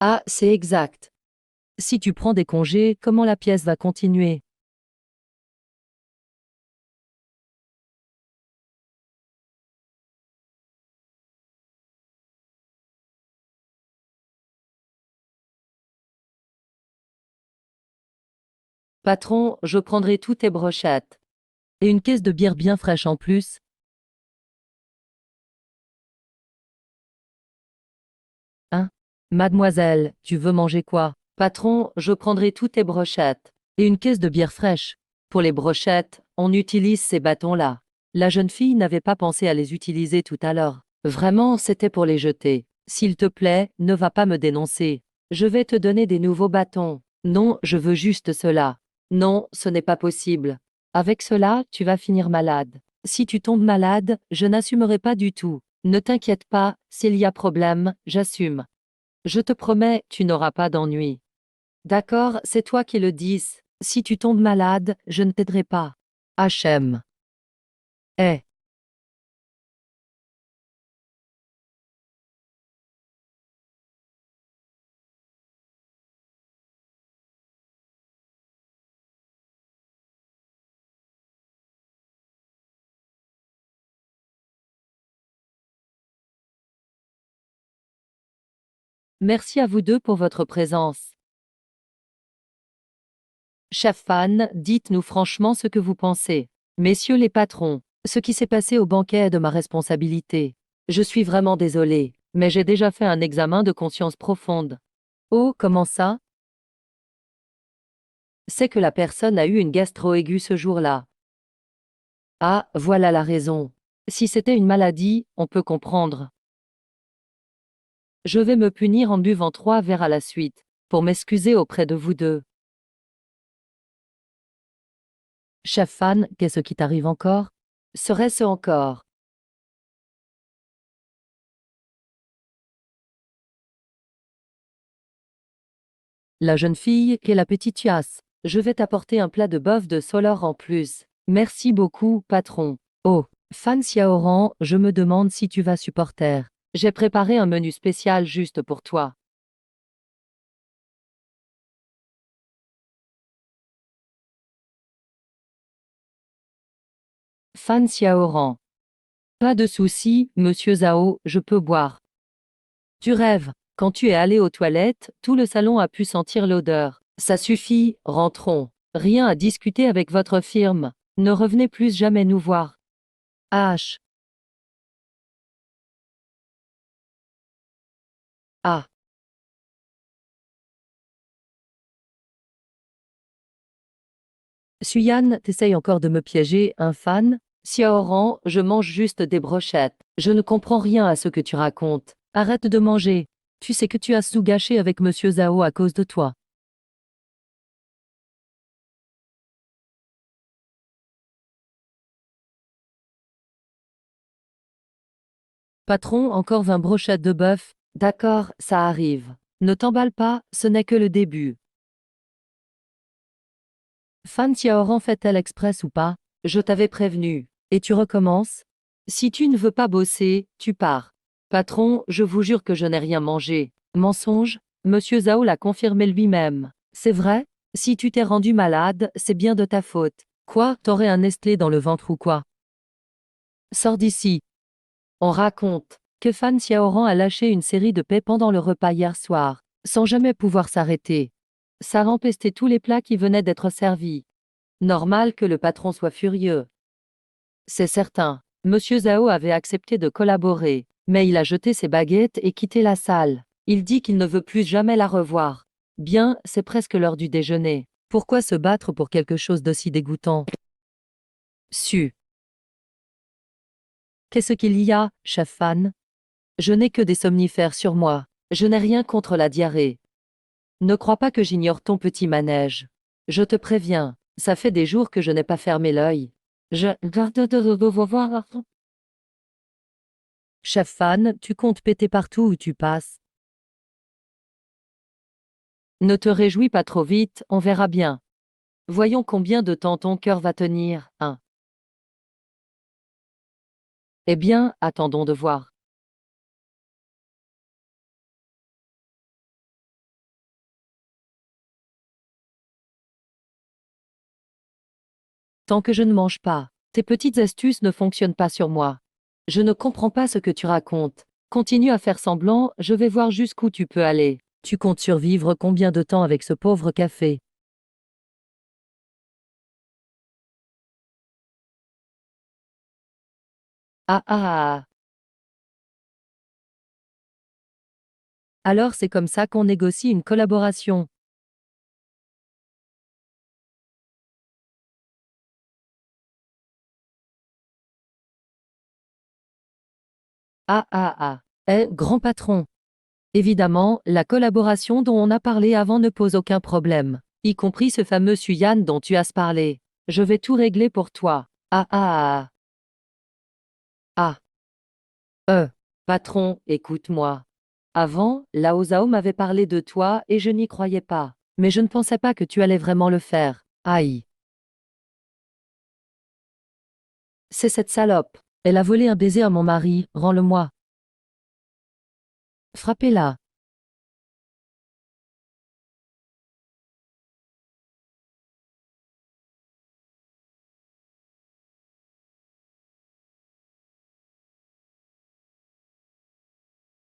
Ah, c'est exact. Si tu prends des congés, comment la pièce va continuer? Patron, je prendrai toutes tes brochettes. Et une caisse de bière bien fraîche en plus. Hein? Mademoiselle, tu veux manger quoi? Patron, je prendrai toutes tes brochettes. Et une caisse de bière fraîche. Pour les brochettes, on utilise ces bâtons-là. La jeune fille n'avait pas pensé à les utiliser tout à l'heure. Vraiment, c'était pour les jeter. S'il te plaît, ne va pas me dénoncer. Je vais te donner des nouveaux bâtons. Non, je veux juste cela. Non, ce n'est pas possible. Avec cela, tu vas finir malade. Si tu tombes malade, je n'assumerai pas du tout. Ne t'inquiète pas, s'il y a problème, j'assume. Je te promets, tu n'auras pas d'ennui. D'accord, c'est toi qui le dis. Si tu tombes malade, je ne t'aiderai pas. HM. Eh. Merci à vous deux pour votre présence. Chef Fan, dites-nous franchement ce que vous pensez. Messieurs les patrons, ce qui s'est passé au banquet est de ma responsabilité. Je suis vraiment désolé, mais j'ai déjà fait un examen de conscience profonde. Oh, comment ça? C'est que la personne a eu une gastro aiguë ce jour-là. Ah, voilà la raison. Si c'était une maladie, on peut comprendre. Je vais me punir en buvant 3 verres à la suite, pour m'excuser auprès de vous deux. Chef Fan, qu'est-ce qui t'arrive encore? Serait-ce encore? La jeune fille, quelle appétitiasse. Je vais t'apporter un plat de bœuf de Solor en plus. Merci beaucoup, patron. Oh, Fan Xiaoran, je me demande si tu vas supporter. J'ai préparé un menu spécial juste pour toi. Fan Xiaoran. Pas de souci, monsieur Zhao, je peux boire. Tu rêves. Quand tu es allé aux toilettes, tout le salon a pu sentir l'odeur. Ça suffit, rentrons. Rien à discuter avec votre firme. Ne revenez plus jamais nous voir. H. Ah. Suyan, t'essayes encore de me piéger, un fan? Xiaoran, je mange juste des brochettes. Je ne comprends rien à ce que tu racontes. Arrête de manger. Tu sais que tu as tout gâché avec monsieur Zhao à cause de toi. Patron, encore 20 brochettes de bœuf. D'accord, ça arrive. Ne t'emballe pas, ce n'est que le début. Fan Xiaoran fait-elle express ou pas? Je t'avais prévenu. Et tu recommences? Si tu ne veux pas bosser, tu pars. Patron, je vous jure que je n'ai rien mangé. Mensonge? Monsieur Zhao l'a confirmé lui-même. C'est vrai? Si tu t'es rendu malade, c'est bien de ta faute. Quoi, t'aurais un Nestlé dans le ventre ou quoi? Sors d'ici. On raconte que Fan Xiaoran a lâché une série de paix pendant le repas hier soir, sans jamais pouvoir s'arrêter. Ça empestait tous les plats qui venaient d'être servis. Normal que le patron soit furieux. C'est certain. Monsieur Zhao avait accepté de collaborer, mais il a jeté ses baguettes et quitté la salle. Il dit qu'il ne veut plus jamais la revoir. Bien, c'est presque l'heure du déjeuner. Pourquoi se battre pour quelque chose d'aussi dégoûtant? Su. Qu'est-ce qu'il y a, chef Fan? Je n'ai que des somnifères sur moi. Je n'ai rien contre la diarrhée. Ne crois pas que j'ignore ton petit manège. Je te préviens, ça fait des jours que je n'ai pas fermé l'œil. Je garde de voir. Chef Fan, tu comptes péter partout où tu passes. Ne te réjouis pas trop vite, on verra bien. Voyons combien de temps ton cœur va tenir, hein. Eh bien, attendons de voir. Tant que je ne mange pas, tes petites astuces ne fonctionnent pas sur moi. Je ne comprends pas ce que tu racontes. Continue à faire semblant, je vais voir jusqu'où tu peux aller. Tu comptes survivre combien de temps avec ce pauvre café? Ah ah ah. Alors c'est comme ça qu'on négocie une collaboration. Ah ah ah. Grand patron. Évidemment, la collaboration dont on a parlé avant ne pose aucun problème, y compris ce fameux Suyan dont tu as parlé. Je vais tout régler pour toi. Ah ah ah. Ah. Patron, écoute-moi. Avant, Lao Zhao m'avait parlé de toi et je n'y croyais pas. Mais je ne pensais pas que tu allais vraiment le faire. Aïe. C'est cette salope. Elle a volé un baiser à mon mari, rends-le-moi. Frappez-la.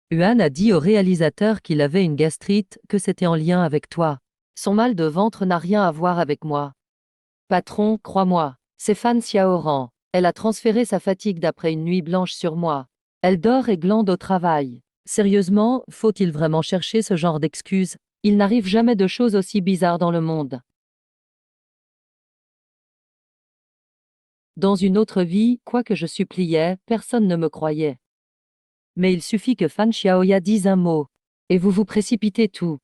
Yuan a dit au réalisateur qu'il avait une gastrite, que c'était en lien avec toi. Son mal de ventre n'a rien à voir avec moi. Patron, crois-moi, c'est Fan Xiaoran. Elle a transféré sa fatigue d'après une nuit blanche sur moi. Elle dort et glande au travail. Sérieusement, faut-il vraiment chercher ce genre d'excuses? Il n'arrive jamais de choses aussi bizarres dans le monde. Dans une autre vie, quoique je suppliais, personne ne me croyait. Mais il suffit que Fan Xiaoya dise un mot. Et vous vous précipitez tout.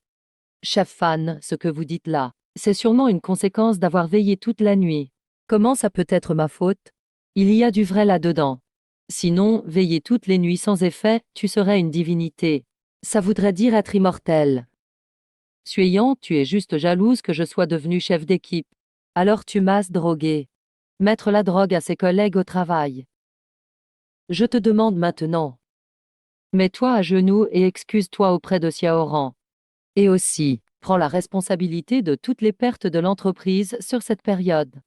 Chef Fan, ce que vous dites là, c'est sûrement une conséquence d'avoir veillé toute la nuit. Comment ça peut être ma faute? Il y a du vrai là-dedans. Sinon, veiller toutes les nuits sans effet, tu serais une divinité. Ça voudrait dire être immortel. Suayant, tu es juste jalouse que je sois devenue chef d'équipe. Alors tu m'as drogué. Mettre la drogue à ses collègues au travail. Je te demande maintenant. Mets-toi à genoux et excuse-toi auprès de Xiaoran. Et aussi, prends la responsabilité de toutes les pertes de l'entreprise sur cette période.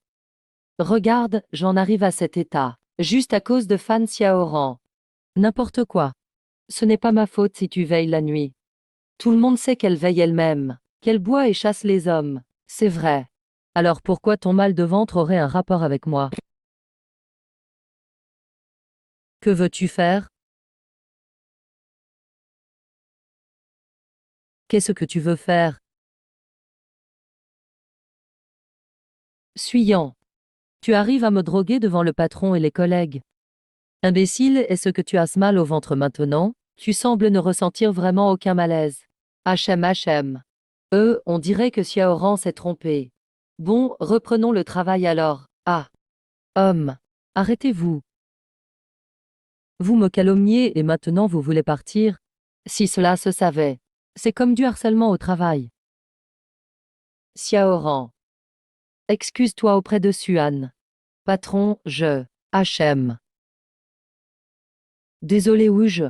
Regarde, j'en arrive à cet état, juste à cause de Fan Xiaoran. N'importe quoi. Ce n'est pas ma faute si tu veilles la nuit. Tout le monde sait qu'elle veille elle-même, qu'elle boit et chasse les hommes. C'est vrai. Alors pourquoi ton mal de ventre aurait un rapport avec moi? Que veux-tu faire? Qu'est-ce que tu veux faire? Suyant. Tu arrives à me droguer devant le patron et les collègues. Imbécile, est-ce que tu as ce mal au ventre maintenant? Tu sembles ne ressentir vraiment aucun malaise. HM. On dirait que Xiaoran s'est trompé. Bon, reprenons le travail alors. Ah. Homme. Arrêtez-vous. Vous me calomniez et maintenant vous voulez partir? Si cela se savait. C'est comme du harcèlement au travail. Xiaoran. Excuse-toi auprès de Suan. Patron, je. HM. Désolé ou je.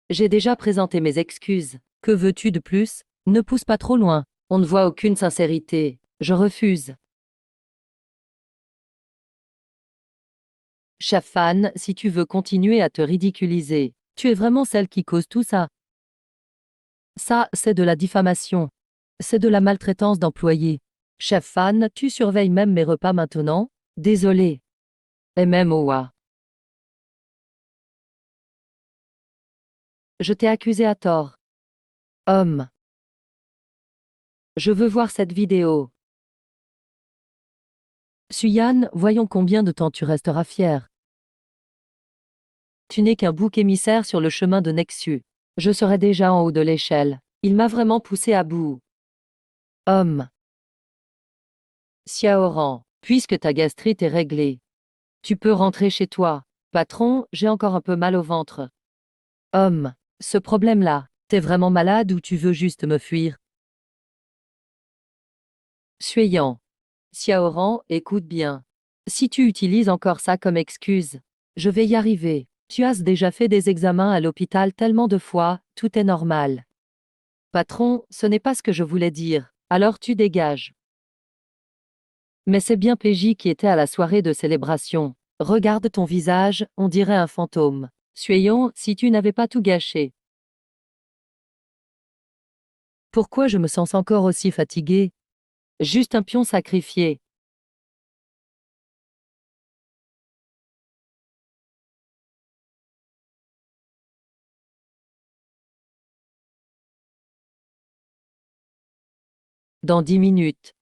J'ai déjà présenté mes excuses. Que veux-tu de plus? Ne pousse pas trop loin. On ne voit aucune sincérité. Je refuse. Chef Fan, si tu veux continuer à te ridiculiser, tu es vraiment celle qui cause tout ça. Ça, c'est de la diffamation. C'est de la maltraitance d'employés. Chef Fan, tu surveilles même mes repas maintenant? Désolé. Et même Owa. Je t'ai accusé à tort. Homme. Je veux voir cette vidéo. Suyan, voyons combien de temps tu resteras fier. Tu n'es qu'un bouc émissaire sur le chemin de Nexu. Je serai déjà en haut de l'échelle. Il m'a vraiment poussé à bout. Homme. Xiaoran, puisque ta gastrite est réglée, tu peux rentrer chez toi. Patron, j'ai encore un peu mal au ventre. Homme. Ce problème-là, t'es vraiment malade ou tu veux juste me fuir? Suayant. Xiaoran, écoute bien. Si tu utilises encore ça comme excuse, je vais y arriver. Tu as déjà fait des examens à l'hôpital tellement de fois, tout est normal. Patron, ce n'est pas ce que je voulais dire. Alors tu dégages. Mais c'est bien PJ qui était à la soirée de célébration. Regarde ton visage, on dirait un fantôme. Suayons, si tu n'avais pas tout gâché. Pourquoi je me sens encore aussi fatigué? Juste un pion sacrifié. Dans 10 minutes.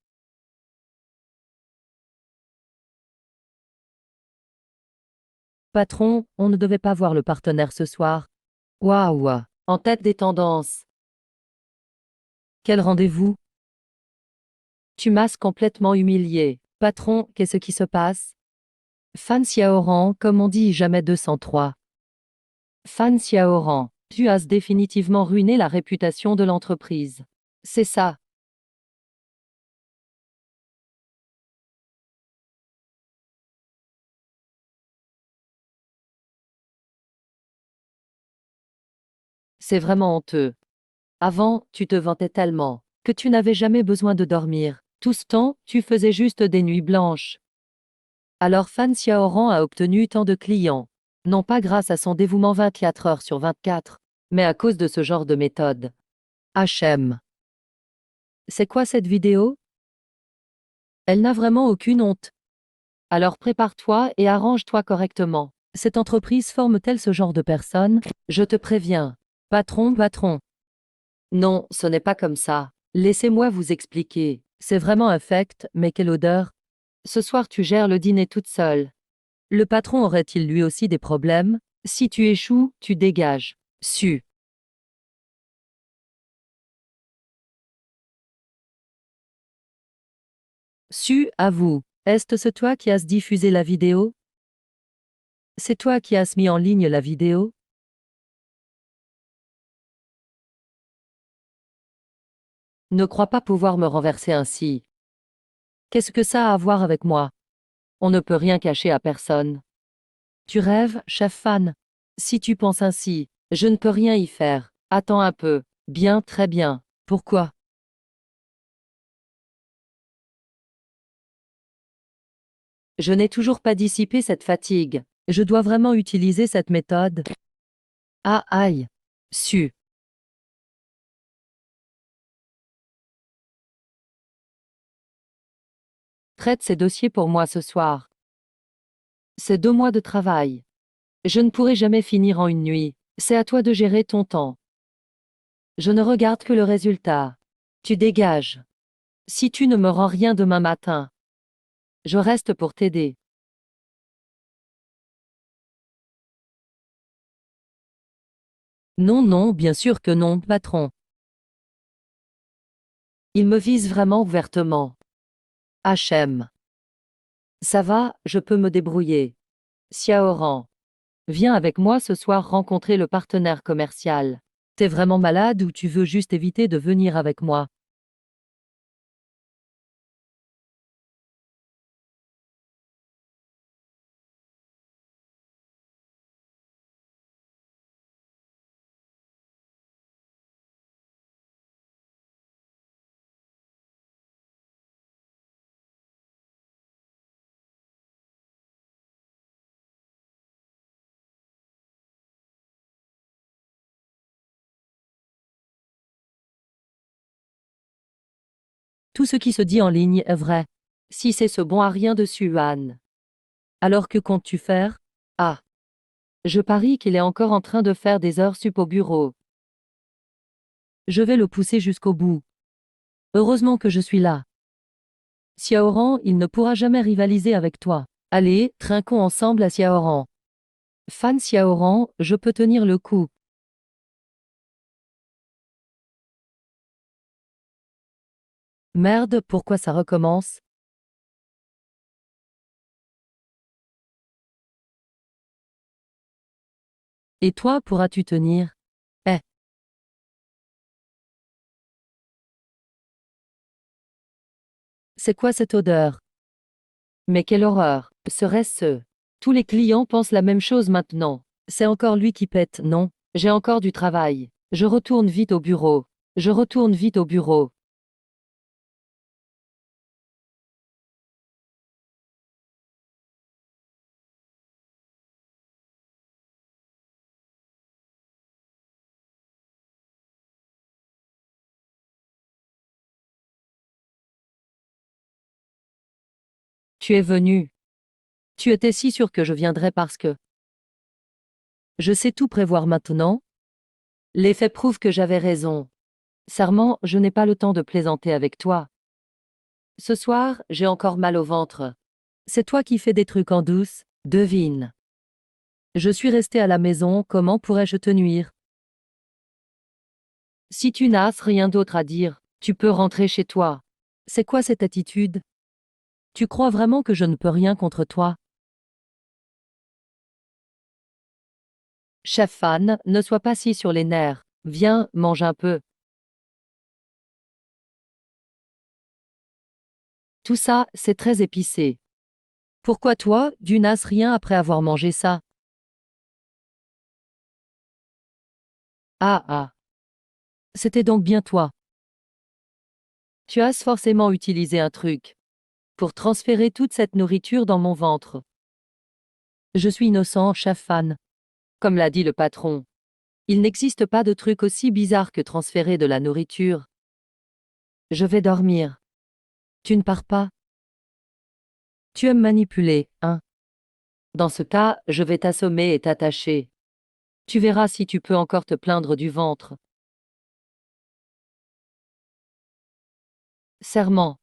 Patron, on ne devait pas voir le partenaire ce soir. Waouh! En tête des tendances. Quel rendez-vous? Tu m'as complètement humilié. Patron, qu'est-ce qui se passe? Fan Xiaoran, comme on dit jamais 203. Fan Xiaoran, tu as définitivement ruiné la réputation de l'entreprise. C'est ça. C'est vraiment honteux. Avant, tu te vantais tellement que tu n'avais jamais besoin de dormir. Tout ce temps, tu faisais juste des nuits blanches. Alors Fan Xiaoran a obtenu tant de clients. Non pas grâce à son dévouement 24 heures sur 24, mais à cause de ce genre de méthode. HM. C'est quoi cette vidéo? Elle n'a vraiment aucune honte. Alors prépare-toi et arrange-toi correctement. Cette entreprise forme-t-elle ce genre de personnes? Je te préviens. Patron. Non, ce n'est pas comme ça. Laissez-moi vous expliquer. C'est vraiment infect, mais quelle odeur. Ce soir tu gères le dîner toute seule. Le patron aurait-il lui aussi des problèmes? Si tu échoues, tu dégages. Su. Su, à vous. Est-ce toi qui as diffusé la vidéo? C'est toi qui as mis en ligne la vidéo? Ne crois pas pouvoir me renverser ainsi. Qu'est-ce que ça a à voir avec moi? On ne peut rien cacher à personne. Tu rêves, chef Fan? Si tu penses ainsi, je ne peux rien y faire. Attends un peu. Bien, très bien. Pourquoi? Je n'ai toujours pas dissipé cette fatigue. Je dois vraiment utiliser cette méthode. Ah aïe. Su. Traite ces dossiers pour moi ce soir. C'est 2 mois de travail. Je ne pourrai jamais finir en une nuit. C'est à toi de gérer ton temps. Je ne regarde que le résultat. Tu dégages. Si tu ne me rends rien demain matin, je reste pour t'aider. Non, non, bien sûr que non, patron. Il me vise vraiment ouvertement. HM. Ça va, je peux me débrouiller. Xiaoran. Viens avec moi ce soir rencontrer le partenaire commercial. T'es vraiment malade ou tu veux juste éviter de venir avec moi? Tout ce qui se dit en ligne est vrai. Si c'est ce bon à rien dessus, Yuan. Alors que comptes-tu faire? Ah. Je parie qu'il est encore en train de faire des heures sup au bureau. Je vais le pousser jusqu'au bout. Heureusement que je suis là. Xiaoran, il ne pourra jamais rivaliser avec toi. Allez, trinquons ensemble à Xiaoran. Fan Xiaoran, je peux tenir le coup. Merde, pourquoi ça recommence? Et toi, pourras-tu tenir? Eh, c'est quoi cette odeur? Mais quelle horreur! Serait-ce? Tous les clients pensent la même chose maintenant. C'est encore lui qui pète, non? J'ai encore du travail. Je retourne vite au bureau. Je retourne vite au bureau. Tu es venu. Tu étais si sûr que je viendrais parce que je sais tout prévoir maintenant. Les faits prouvent que j'avais raison. Serment, je n'ai pas le temps de plaisanter avec toi. Ce soir, j'ai encore mal au ventre. C'est toi qui fais des trucs en douce, devine. Je suis resté à la maison, comment pourrais-je te nuire? Si tu n'as rien d'autre à dire, tu peux rentrer chez toi. C'est quoi cette attitude? Tu crois vraiment que je ne peux rien contre toi? Chef Fan, ne sois pas si sur les nerfs. Viens, mange un peu. Tout ça, c'est très épicé. Pourquoi toi, tu n'as rien après avoir mangé ça? Ah ah. C'était donc bien toi. Tu as forcément utilisé un truc pour transférer toute cette nourriture dans mon ventre. Je suis innocent, chef Fan. Comme l'a dit le patron. Il n'existe pas de truc aussi bizarre que transférer de la nourriture. Je vais dormir. Tu ne pars pas? Tu aimes manipuler, hein? Dans ce cas, je vais t'assommer et t'attacher. Tu verras si tu peux encore te plaindre du ventre. Serment.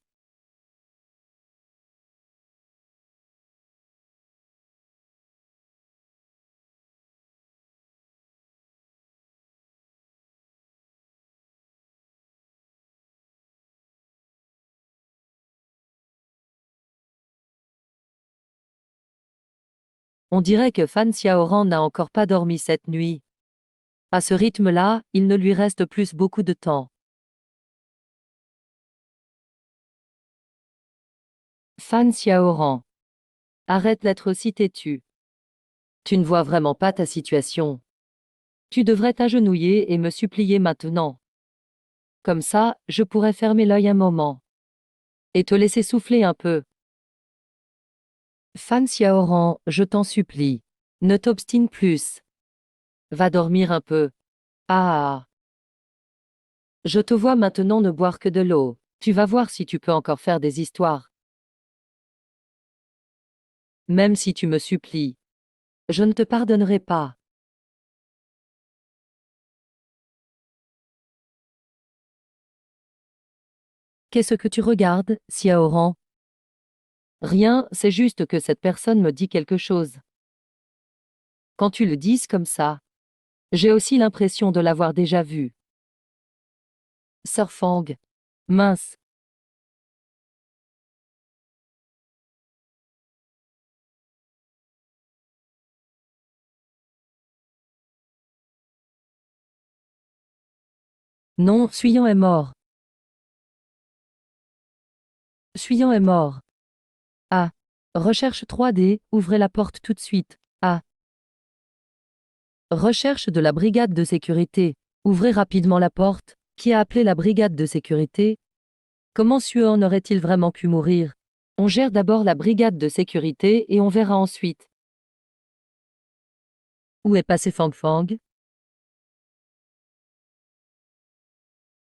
On dirait que Fan Xiaoran n'a encore pas dormi cette nuit. À ce rythme-là, il ne lui reste plus beaucoup de temps. Fan Xiaoran. Arrête d'être aussi têtu. Tu ne vois vraiment pas ta situation. Tu devrais t'agenouiller et me supplier maintenant. Comme ça, je pourrais fermer l'œil un moment. Et te laisser souffler un peu. Fan Xiaoran, je t'en supplie. Ne t'obstine plus. Va dormir un peu. Ah. Je te vois maintenant ne boire que de l'eau. Tu vas voir si tu peux encore faire des histoires. Même si tu me supplies. Je ne te pardonnerai pas. Qu'est-ce que tu regardes, Xiaoran? Rien, c'est juste que cette personne me dit quelque chose. Quand tu le dis comme ça, j'ai aussi l'impression de l'avoir déjà vu. Sir Fang. Mince. Non, Suyon est mort. Suyon est mort. Ah. Recherche 3D, ouvrez la porte tout de suite. Ah. Recherche de la brigade de sécurité. Ouvrez rapidement la porte. Qui a appelé la brigade de sécurité? Comment Suyon aurait-il vraiment pu mourir? On gère d'abord la brigade de sécurité et on verra ensuite. Où est passé Fang Fang?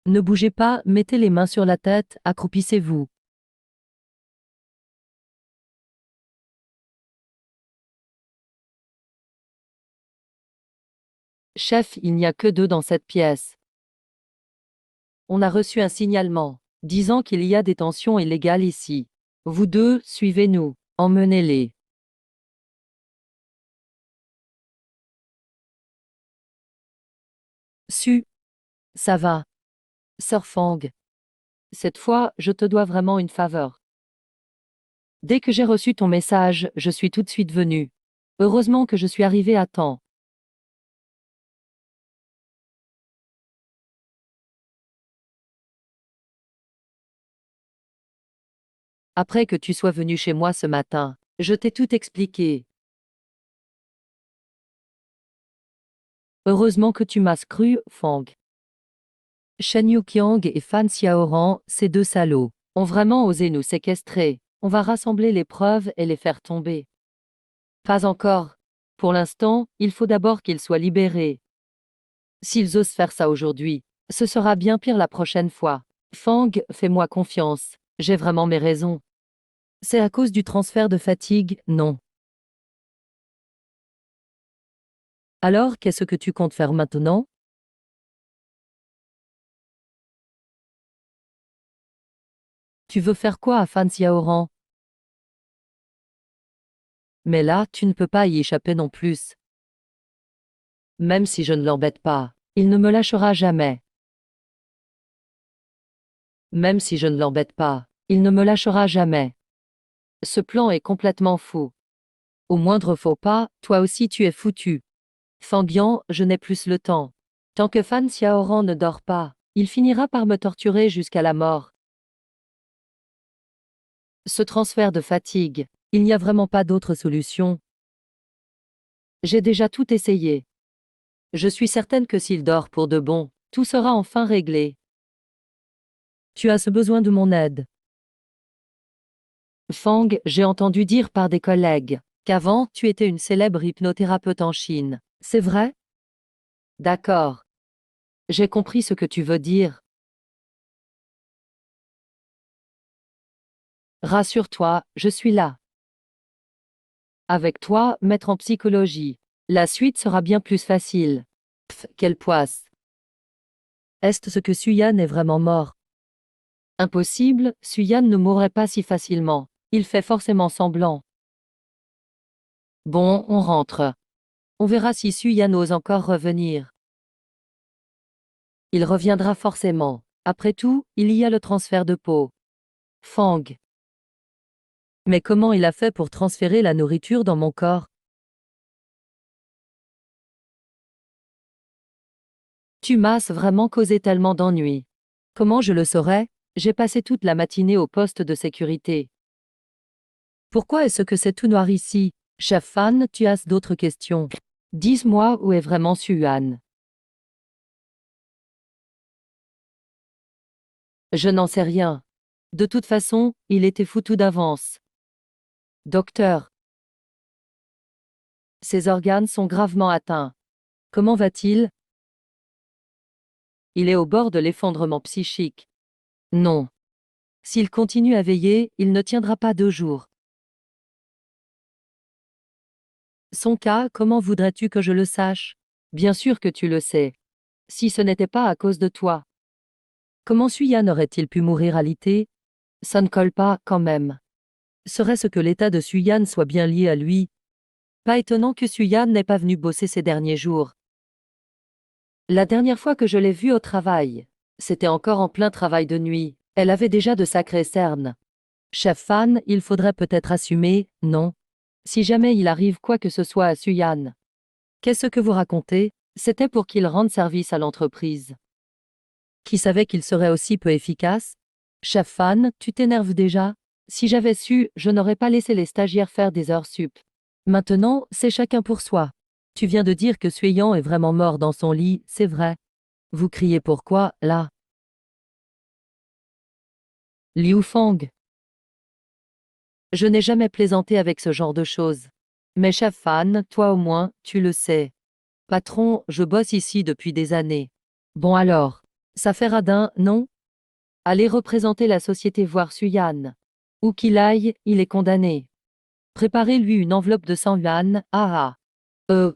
Ne bougez pas, mettez les mains sur la tête, accroupissez-vous. Chef, il n'y a que deux dans cette pièce. On a reçu un signalement, disant qu'il y a des tensions illégales ici. Vous deux, suivez-nous. Emmenez-les. Su. Ça va. Sir Fang. Cette fois, je te dois vraiment une faveur. Dès que j'ai reçu ton message, je suis tout de suite venu. Heureusement que je suis arrivé à temps. Après que tu sois venu chez moi ce matin, je t'ai tout expliqué. Heureusement que tu m'as cru, Fang. Shen Yuqiang et Fan Xiaoran, ces deux salauds, ont vraiment osé nous séquestrer. On va rassembler les preuves et les faire tomber. Pas encore. Pour l'instant, il faut d'abord qu'ils soient libérés. S'ils osent faire ça aujourd'hui, ce sera bien pire la prochaine fois. Fang, fais-moi confiance. J'ai vraiment mes raisons. C'est à cause du transfert de fatigue, non. Alors, qu'est-ce que tu comptes faire maintenant? Tu veux faire quoi à Fan Xiaoran? Mais là, tu ne peux pas y échapper non plus. Même si je ne l'embête pas, il ne me lâchera jamais. Même si je ne l'embête pas, il ne me lâchera jamais. Ce plan est complètement fou. Au moindre faux pas, toi aussi tu es foutu. Fangyan, je n'ai plus le temps. Tant que Fan Xiaoran ne dort pas, il finira par me torturer jusqu'à la mort. Ce transfert de fatigue, il n'y a vraiment pas d'autre solution. J'ai déjà tout essayé. Je suis certaine que s'il dort pour de bon, tout sera enfin réglé. Tu as ce besoin de mon aide. Fang, j'ai entendu dire par des collègues qu'avant, tu étais une célèbre hypnothérapeute en Chine. C'est vrai? D'accord. J'ai compris ce que tu veux dire. Rassure-toi, je suis là. Avec toi, maître en psychologie. La suite sera bien plus facile. Pff, quelle poisse. Est-ce ce que Suyan est vraiment mort? Impossible, Suyan ne mourrait pas si facilement. Il fait forcément semblant. Bon, on rentre. On verra si Suyan ose encore revenir. Il reviendra forcément. Après tout, il y a le transfert de peau. Fang. Mais comment il a fait pour transférer la nourriture dans mon corps? Tu m'as vraiment causé tellement d'ennuis. Comment je le saurais? J'ai passé toute la matinée au poste de sécurité. Pourquoi est-ce que c'est tout noir ici? Chef Fan, tu as d'autres questions? Dis-moi où est vraiment Suyan. Je n'en sais rien. De toute façon, il était foutu d'avance. Docteur. Ses organes sont gravement atteints. Comment va-t-il? Il est au bord de l'effondrement psychique. Non. S'il continue à veiller, il ne tiendra pas 2 jours. Son cas, comment voudrais-tu que je le sache? Bien sûr que tu le sais. Si ce n'était pas à cause de toi. Comment Suyan aurait-il pu mourir alité? Ça ne colle pas, quand même. Serait-ce que l'état de Suyan soit bien lié à lui? Pas étonnant que Suyan n'ait pas venu bosser ces derniers jours. La dernière fois que je l'ai vue au travail, c'était encore en plein travail de nuit. Elle avait déjà de sacrées cernes. Chef Fan, il faudrait peut-être assumer, non? Si jamais il arrive quoi que ce soit à Suyan. Qu'est-ce que vous racontez? C'était pour qu'il rende service à l'entreprise. Qui savait qu'il serait aussi peu efficace? Chef Fan, tu t'énerves déjà? Si j'avais su, je n'aurais pas laissé les stagiaires faire des heures sup. Maintenant, c'est chacun pour soi. Tu viens de dire que Suyan est vraiment mort dans son lit, c'est vrai. Vous criez pourquoi, là? Liu Fang. Je n'ai jamais plaisanté avec ce genre de choses. Mais chef Fan, toi au moins, tu le sais. Patron, je bosse ici depuis des années. Bon alors, ça fait radin, non? Allez représenter la société voir Suyan. Où qu'il aille, il est condamné. Préparez-lui une enveloppe de 100 yuan, ah ah.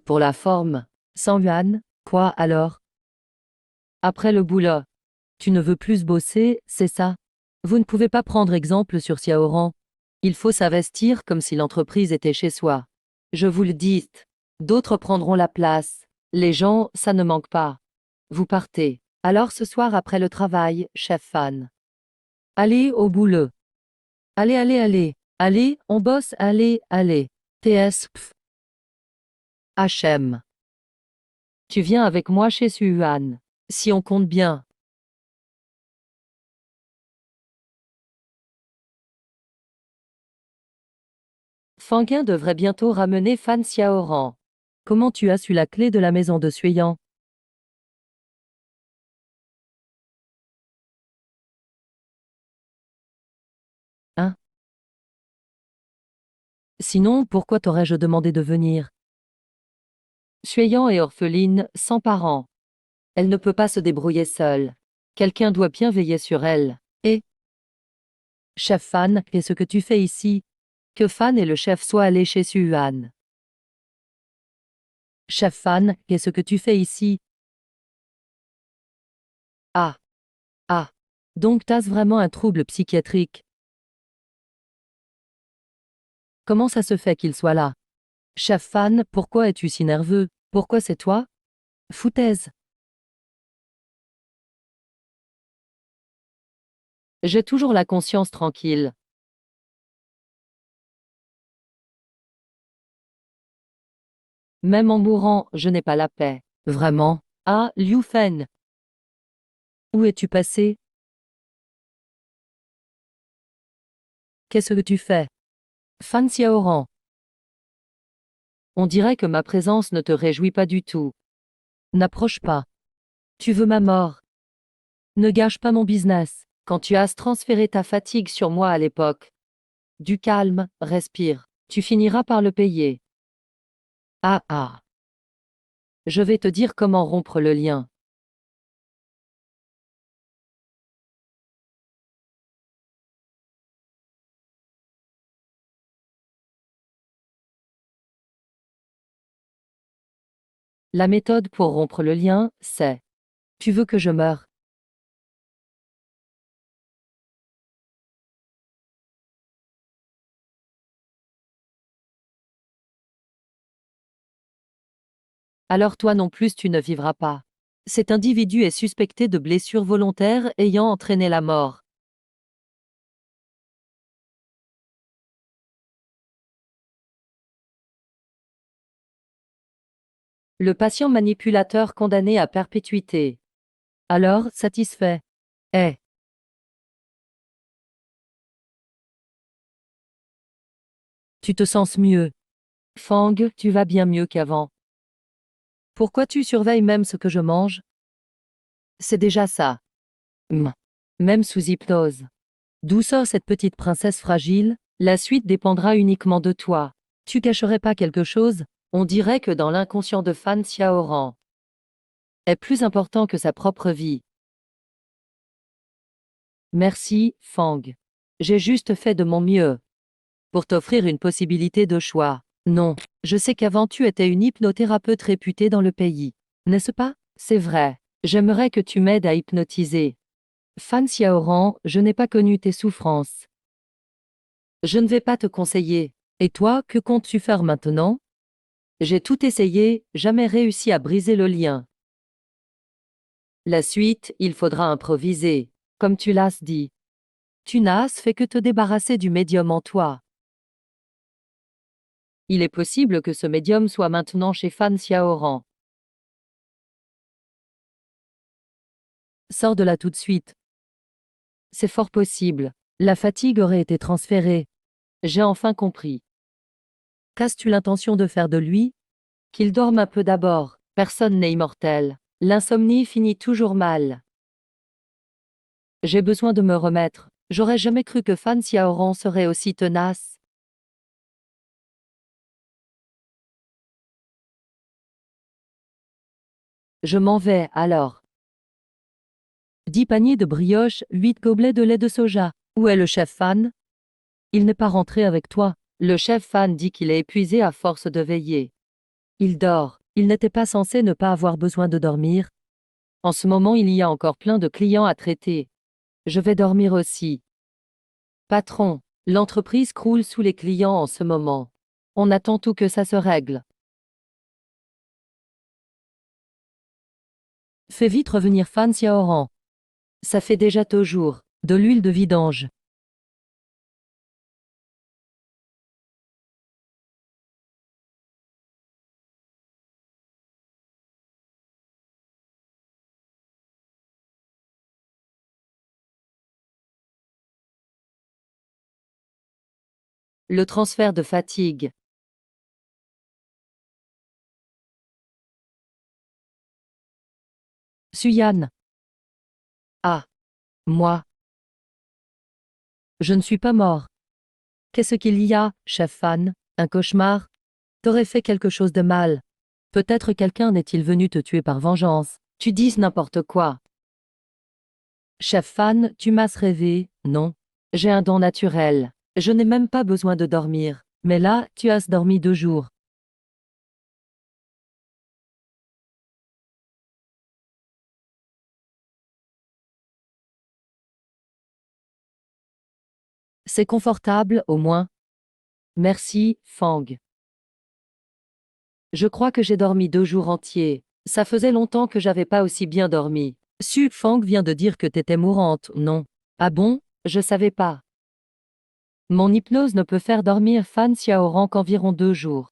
Pour la forme. 100 yuan, quoi alors? Après le boulot. Tu ne veux plus bosser, c'est ça? Vous ne pouvez pas prendre exemple sur Xiaoran. Il faut s'investir comme si l'entreprise était chez soi. Je vous le dis. D'autres prendront la place. Les gens, ça ne manque pas. Vous partez. Alors ce soir après le travail, chef Fan. Allez au boulot. Allez, allez, allez. Allez, on bosse, allez, allez. TS, pf. HM. Tu viens avec moi chez Suan. Si on compte bien. Fanguin devrait bientôt ramener Fan Xiaoran. Comment tu as su la clé de la maison de Suyan? Hein? Sinon, pourquoi t'aurais-je demandé de venir? Suyan est orpheline, sans parents. Elle ne peut pas se débrouiller seule. Quelqu'un doit bien veiller sur elle. Et chef Fan, qu'est-ce que tu fais ici? Que Fan et le chef soient allés chez Suan. Chef Fan, qu'est-ce que tu fais ici? Ah. Ah. Donc t'as vraiment un trouble psychiatrique. Comment ça se fait qu'il soit là? Chef Fan, pourquoi es-tu si nerveux? Pourquoi c'est toi? Foutaise. J'ai toujours la conscience tranquille. Même en mourant, je n'ai pas la paix. Vraiment? Ah, Liu Fen. Où es-tu passé? Qu'est-ce que tu fais? Fan Xiaoran. On dirait que ma présence ne te réjouit pas du tout. N'approche pas. Tu veux ma mort. Ne gâche pas mon business. Quand tu as transféré ta fatigue sur moi à l'époque. Du calme, respire. Tu finiras par le payer. Ah ah. Je vais te dire comment rompre le lien. La méthode pour rompre le lien, c'est: tu veux que je meure? Alors toi non plus tu ne vivras pas. Cet individu est suspecté de blessures volontaires ayant entraîné la mort. Le patient manipulateur condamné à perpétuité. Alors, satisfait. Eh, tu te sens mieux. Fang, tu vas bien mieux qu'avant. Pourquoi tu surveilles même ce que je mange? C'est déjà ça. Même sous hypnose. D'où sort cette petite princesse fragile? La suite dépendra uniquement de toi. Tu cacherais pas quelque chose? On dirait que dans l'inconscient de Fan Xiaoran est plus important que sa propre vie. Merci, Fang. J'ai juste fait de mon mieux pour t'offrir une possibilité de choix. Non, je sais qu'avant tu étais une hypnothérapeute réputée dans le pays. N'est-ce pas? C'est vrai. J'aimerais que tu m'aides à hypnotiser. Fan Xiaoran, je n'ai pas connu tes souffrances. Je ne vais pas te conseiller. Et toi, que comptes-tu faire maintenant? J'ai tout essayé, jamais réussi à briser le lien. La suite, il faudra improviser. Comme tu l'as dit. Tu n'as fait que te débarrasser du médium en toi. Il est possible que ce médium soit maintenant chez Fan Xiaoran. Sors de là tout de suite. C'est fort possible. La fatigue aurait été transférée. J'ai enfin compris. Qu'as-tu l'intention de faire de lui? Qu'il dorme un peu d'abord. Personne n'est immortel. L'insomnie finit toujours mal. J'ai besoin de me remettre. J'aurais jamais cru que Fan Xiaoran serait aussi tenace. Je m'en vais, alors. 10 paniers de brioches, 8 gobelets de lait de soja. Où est le chef Fan? Il n'est pas rentré avec toi. Le chef Fan dit qu'il est épuisé à force de veiller. Il dort. Il n'était pas censé ne pas avoir besoin de dormir. En ce moment, il y a encore plein de clients à traiter. Je vais dormir aussi. Patron, l'entreprise croule sous les clients en ce moment. On attend tout que ça se règle. Fais vite revenir Fan Xiaoran. Ça fait déjà 2 jours. De l'huile de vidange. Le transfert de fatigue. Suyan. Ah. Moi. Je ne suis pas mort. Qu'est-ce qu'il y a, chef Fan? Un cauchemar? T'aurais fait quelque chose de mal. Peut-être quelqu'un n'est-il venu te tuer par vengeance. Tu dis n'importe quoi. Chef Fan, tu m'as rêvé, non? J'ai un don naturel. Je n'ai même pas besoin de dormir. Mais là, tu as dormi 2 jours. C'est confortable, au moins. Merci, Fang. Je crois que j'ai dormi 2 jours entiers. Ça faisait longtemps que j'avais pas aussi bien dormi. Su Fang vient de dire que t'étais mourante, non? Ah bon? Je savais pas. Mon hypnose ne peut faire dormir Fan Xiaorang qu'environ 2 jours.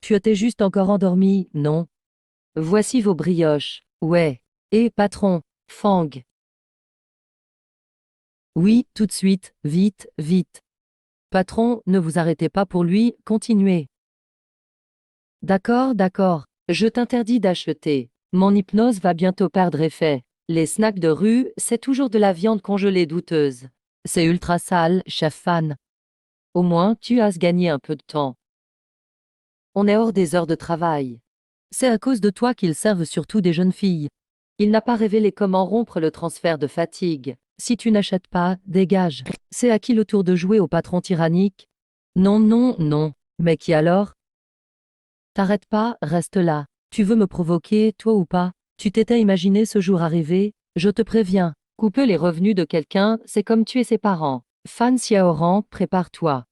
Tu étais juste encore endormi, non? Voici vos brioches. Ouais. Et patron, Fang. Oui, tout de suite, vite, vite. Patron, ne vous arrêtez pas pour lui, continuez. D'accord, d'accord. Je t'interdis d'acheter. Mon hypnose va bientôt perdre effet. Les snacks de rue, c'est toujours de la viande congelée douteuse. C'est ultra sale, chef Fan. Au moins, tu as gagné un peu de temps. On est hors des heures de travail. C'est à cause de toi qu'ils servent surtout des jeunes filles. Il n'a pas révélé comment rompre le transfert de fatigue. Si tu n'achètes pas, dégage. C'est à qui le tour de jouer au patron tyrannique? Non, non, non. Mais qui alors? T'arrêtes pas, reste là. Tu veux me provoquer, toi ou pas? Tu t'étais imaginé ce jour arriver? Je te préviens. Couper les revenus de quelqu'un, c'est comme tuer ses parents. Fan Xiaoran, prépare-toi.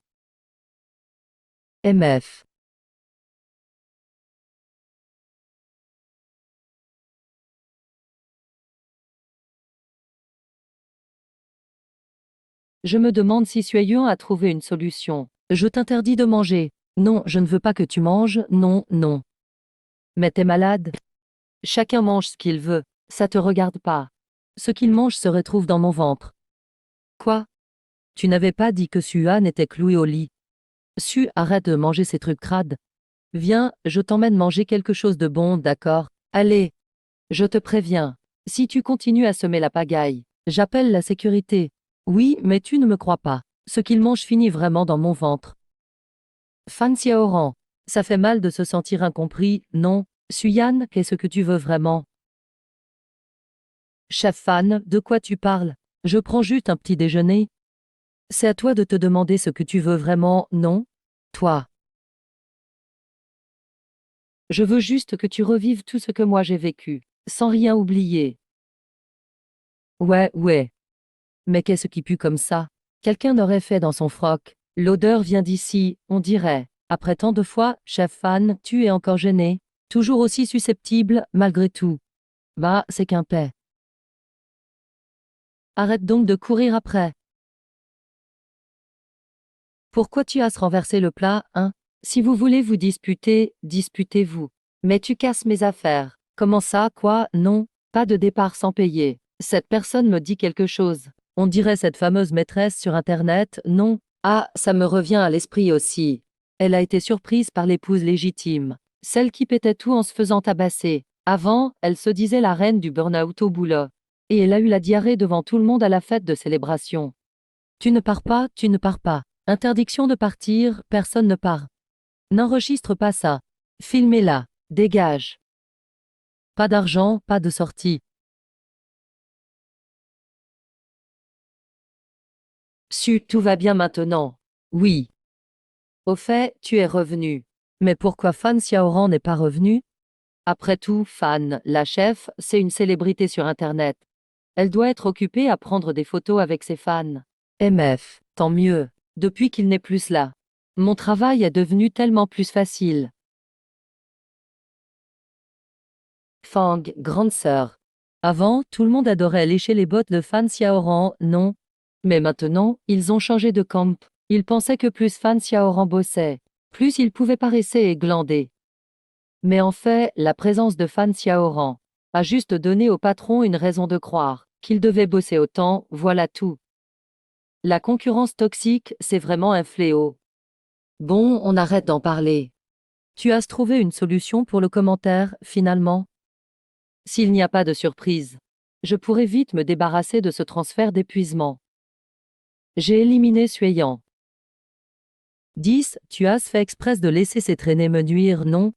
MF. Je me demande si Sueyuan a trouvé une solution. Je t'interdis de manger. Non, je ne veux pas que tu manges, non, non. Mais t'es malade? Chacun mange ce qu'il veut. Ça te regarde pas. Ce qu'il mange se retrouve dans mon ventre. Quoi? Tu n'avais pas dit que Suan était cloué au lit. Su, arrête de manger ces trucs crades. Viens, je t'emmène manger quelque chose de bon, d'accord? Allez, je te préviens. Si tu continues à semer la pagaille, j'appelle la sécurité. Oui, mais tu ne me crois pas. Ce qu'il mange finit vraiment dans mon ventre. Fan Xiaoran, ça fait mal de se sentir incompris, non? Suyan, qu'est-ce que tu veux vraiment? Chef Fan, de quoi tu parles? Je prends juste un petit déjeuner. C'est à toi de te demander ce que tu veux vraiment, non? Toi. Je veux juste que tu revives tout ce que moi j'ai vécu, sans rien oublier. Ouais, ouais. Mais qu'est-ce qui pue comme ça? Quelqu'un n'aurait fait dans son froc. L'odeur vient d'ici, on dirait. Après tant de fois, chef Fan, tu es encore gêné. Toujours aussi susceptible, malgré tout. Bah, c'est qu'un paix. Arrête donc de courir après. Pourquoi tu as renversé le plat, hein? Si vous voulez vous disputer, disputez-vous. Mais tu casses mes affaires. Comment ça, quoi? Non, pas de départ sans payer. Cette personne me dit quelque chose. On dirait cette fameuse maîtresse sur Internet, non? Ah, ça me revient à l'esprit aussi. Elle a été surprise par l'épouse légitime. Celle qui pétait tout en se faisant tabasser. Avant, elle se disait la reine du burn-out au boulot. Et elle a eu la diarrhée devant tout le monde à la fête de célébration. Tu ne pars pas, tu ne pars pas. Interdiction de partir, personne ne part. N'enregistre pas ça. Filmez-la. Dégage. Pas d'argent, pas de sortie. Su, tout va bien maintenant. Oui. Au fait, tu es revenu. Mais pourquoi Fan Xiaoran n'est pas revenu? Après tout, Fan, la chef, c'est une célébrité sur Internet. Elle doit être occupée à prendre des photos avec ses fans. MF, tant mieux. Depuis qu'il n'est plus là. Mon travail est devenu tellement plus facile. Fang, grande sœur. Avant, tout le monde adorait lécher les bottes de Fan Xiaoran, non? Mais maintenant, ils ont changé de camp. Ils pensaient que plus Fan Xiaoran bossait, plus il pouvait paresser et glander. Mais en fait, la présence de Fan Xiaoran a juste donné au patron une raison de croire qu'il devait bosser autant, voilà tout. La concurrence toxique, c'est vraiment un fléau. Bon, on arrête d'en parler. Tu as trouvé une solution pour le commentaire, finalement? S'il n'y a pas de surprise, je pourrais vite me débarrasser de ce transfert d'épuisement. J'ai éliminé Sueyan. 10. Tu as fait exprès de laisser ces traînées me nuire, non?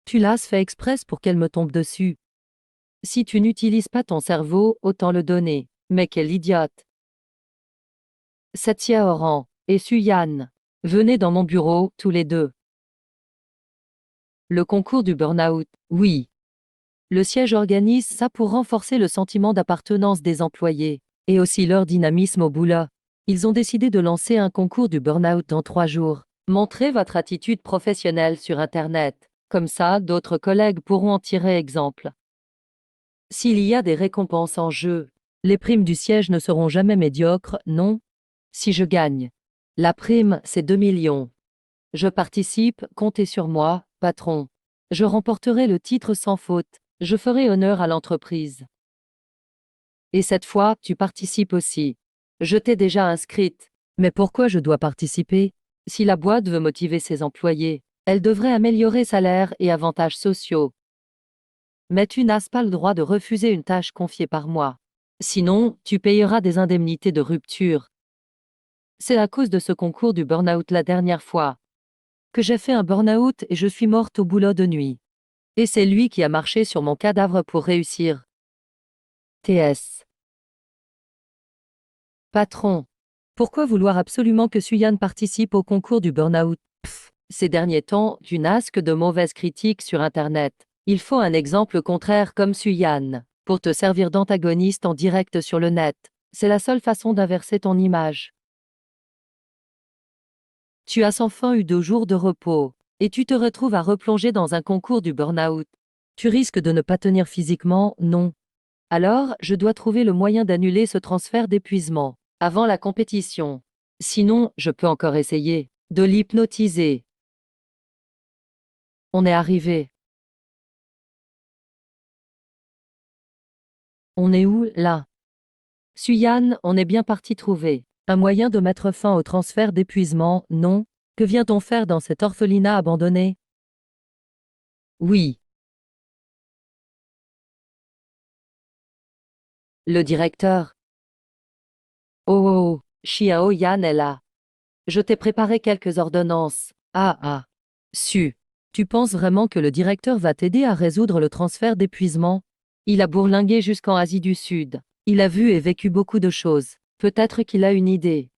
Tu l'as fait exprès pour qu'elle me tombe dessus. Si tu n'utilises pas ton cerveau, autant le donner. Mais quel idiote! Satya Oran et Suyan. Venez dans mon bureau, tous les deux. Le concours du burn-out, oui. Le siège organise ça pour renforcer le sentiment d'appartenance des employés, et aussi leur dynamisme au boulot. Ils ont décidé de lancer un concours du burn-out dans 3 jours. Montrez votre attitude professionnelle sur Internet. Comme ça, d'autres collègues pourront en tirer exemple. S'il y a des récompenses en jeu, les primes du siège ne seront jamais médiocres, non? Si je gagne. La prime, c'est 2 millions. Je participe, comptez sur moi, patron. Je remporterai le titre sans faute. Je ferai honneur à l'entreprise. Et cette fois, tu participes aussi. Je t'ai déjà inscrite. Mais pourquoi je dois participer? Si la boîte veut motiver ses employés, elle devrait améliorer salaires et avantages sociaux. Mais tu n'as pas le droit de refuser une tâche confiée par moi. Sinon, tu payeras des indemnités de rupture. C'est à cause de ce concours du burn-out la dernière fois que j'ai fait un burn-out et je suis morte au boulot de nuit. Et c'est lui qui a marché sur mon cadavre pour réussir. TS. Patron. Pourquoi vouloir absolument que Suyan participe au concours du burn-out? Ces derniers temps, tu n'as que de mauvaises critiques sur Internet. Il faut un exemple contraire comme Suyan, pour te servir d'antagoniste en direct sur le net. C'est la seule façon d'inverser ton image. Tu as sans fin eu 2 jours de repos, et tu te retrouves à replonger dans un concours du burn-out. Tu risques de ne pas tenir physiquement, non. Alors, je dois trouver le moyen d'annuler ce transfert d'épuisement, avant la compétition. Sinon, je peux encore essayer de l'hypnotiser. On est arrivé. On est où, là? Suyan, on est bien parti trouver un moyen de mettre fin au transfert d'épuisement, non? Que vient-on faire dans cet orphelinat abandonné? Oui. Le directeur. Oh oh oh, Xiao Yan est là. Je t'ai préparé quelques ordonnances. Ah ah. Su. Tu penses vraiment que le directeur va t'aider à résoudre le transfert d'épuisement? Il a bourlingué jusqu'en Asie du Sud. Il a vu et vécu beaucoup de choses. Peut-être qu'il a une idée.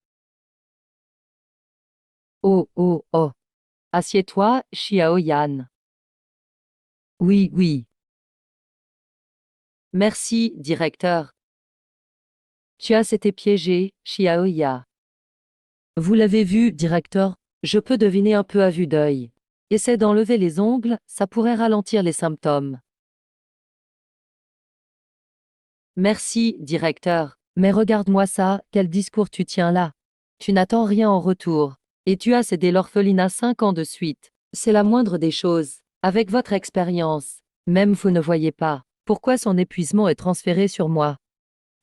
Oh oh oh. Assieds-toi, Xiao Yan. Oui, oui. Merci, directeur. Tu as été piégé, Xiao Ya. Vous l'avez vu, directeur? Je peux deviner un peu à vue d'œil. Essaie d'enlever les ongles, ça pourrait ralentir les symptômes. Merci, directeur. Mais regarde-moi ça, quel discours tu tiens là. Tu n'attends rien en retour. Et tu as cédé l'orphelinat 5 ans de suite. C'est la moindre des choses. Avec votre expérience, même vous ne voyez pas pourquoi son épuisement est transféré sur moi.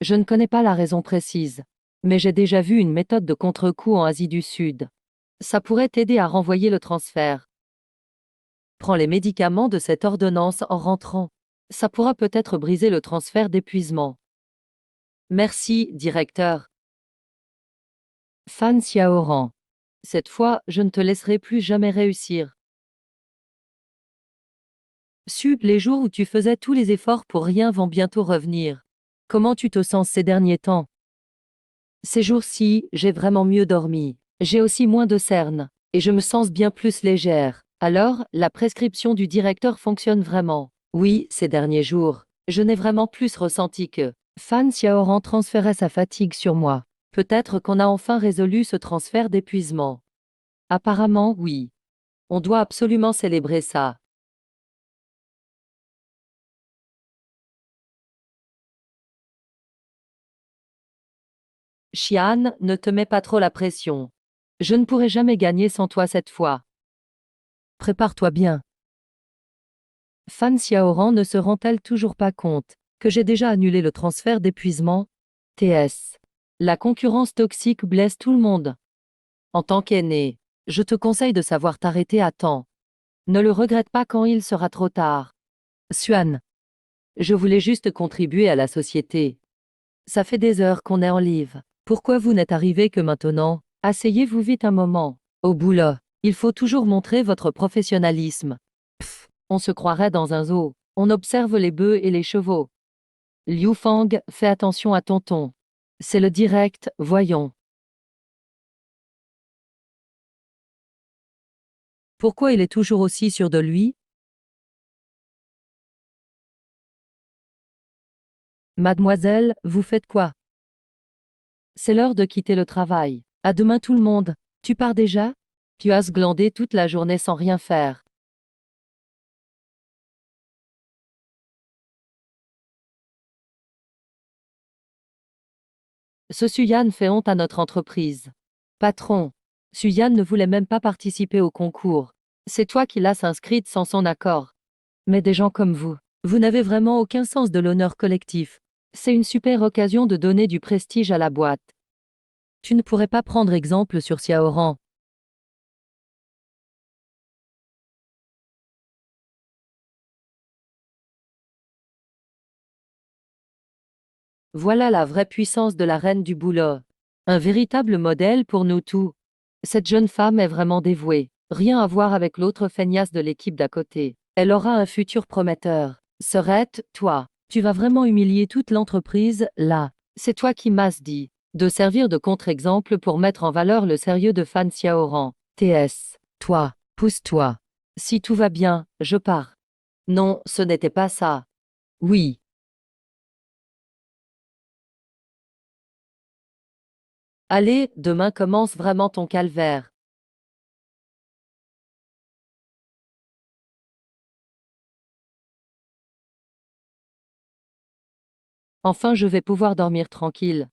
Je ne connais pas la raison précise. Mais j'ai déjà vu une méthode de contre-coup en Asie du Sud. Ça pourrait t'aider à renvoyer le transfert. Prends les médicaments de cette ordonnance en rentrant. Ça pourra peut-être briser le transfert d'épuisement. Merci, directeur. Fan Xiaoran. Cette fois, je ne te laisserai plus jamais réussir. Les jours où tu faisais tous les efforts pour rien vont bientôt revenir. Comment tu te sens ces derniers temps? Ces jours-ci, j'ai vraiment mieux dormi. J'ai aussi moins de cernes. Et je me sens bien plus légère. Alors, la prescription du directeur fonctionne vraiment. Oui, ces derniers jours, je n'ai vraiment plus ressenti que Fan Xiaoran transférait sa fatigue sur moi. Peut-être qu'on a enfin résolu ce transfert d'épuisement. Apparemment, oui. On doit absolument célébrer ça. Xian, ne te mets pas trop la pression. Je ne pourrai jamais gagner sans toi cette fois. Prépare-toi bien. Fan Xiaoran ne se rend-elle toujours pas compte que j'ai déjà annulé le transfert d'épuisement? TS. La concurrence toxique blesse tout le monde. En tant qu'aîné, je te conseille de savoir t'arrêter à temps. Ne le regrette pas quand il sera trop tard. Xuan. Je voulais juste contribuer à la société. Ça fait des heures qu'on est en live. Pourquoi vous n'êtes arrivé que maintenant? Asseyez-vous vite un moment. Au boulot, il faut toujours montrer votre professionnalisme. On se croirait dans un zoo. On observe les bœufs et les chevaux. Liu Fang, fais attention à ton ton. C'est le direct, voyons. Pourquoi il est toujours aussi sûr de lui? Mademoiselle, vous faites quoi? C'est l'heure de quitter le travail. À demain tout le monde. Tu pars déjà? Tu as glandé toute la journée sans rien faire. Ce Suyan fait honte à notre entreprise. Patron, Suyan ne voulait même pas participer au concours. C'est toi qui l'as inscrite sans son accord. Mais des gens comme vous n'avez vraiment aucun sens de l'honneur collectif. C'est une super occasion de donner du prestige à la boîte. Tu ne pourrais pas prendre exemple sur Xiaoran. Voilà la vraie puissance de la reine du boulot. Un véritable modèle pour nous tous. Cette jeune femme est vraiment dévouée. Rien à voir avec l'autre feignasse de l'équipe d'à côté. Elle aura un futur prometteur. Serette, toi, tu vas vraiment humilier toute l'entreprise, là. C'est toi qui m'as dit de servir de contre-exemple pour mettre en valeur le sérieux de Fan Xiaoran. TS. Toi, pousse-toi. Si tout va bien, je pars. Non, ce n'était pas ça. Oui. Allez, demain commence vraiment ton calvaire. Enfin, je vais pouvoir dormir tranquille.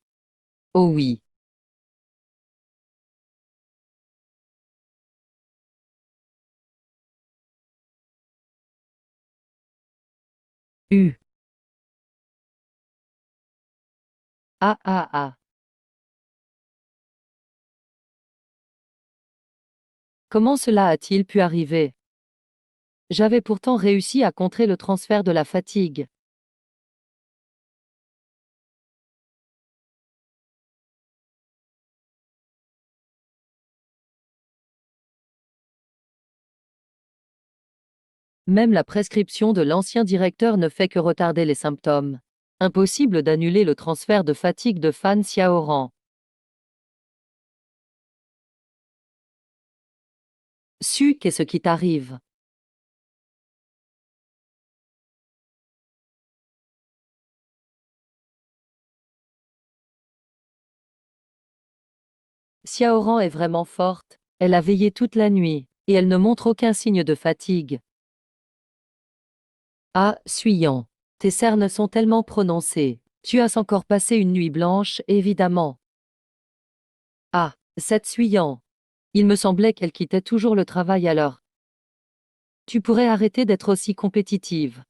Oh oui. U. Ah ah ah. Comment cela a-t-il pu arriver? J'avais pourtant réussi à contrer le transfert de la fatigue. Même la prescription de l'ancien directeur ne fait que retarder les symptômes. Impossible d'annuler le transfert de fatigue de Fan Xiaoran. Su, qu'est-ce qui t'arrive? Xiaoran est vraiment forte. Elle a veillé toute la nuit, et elle ne montre aucun signe de fatigue. Ah, Suyan. Tes cernes sont tellement prononcées. Tu as encore passé une nuit blanche, évidemment. Ah, cette Suyan. Il me semblait qu'elle quittait toujours le travail alors. Tu pourrais arrêter d'être aussi compétitive.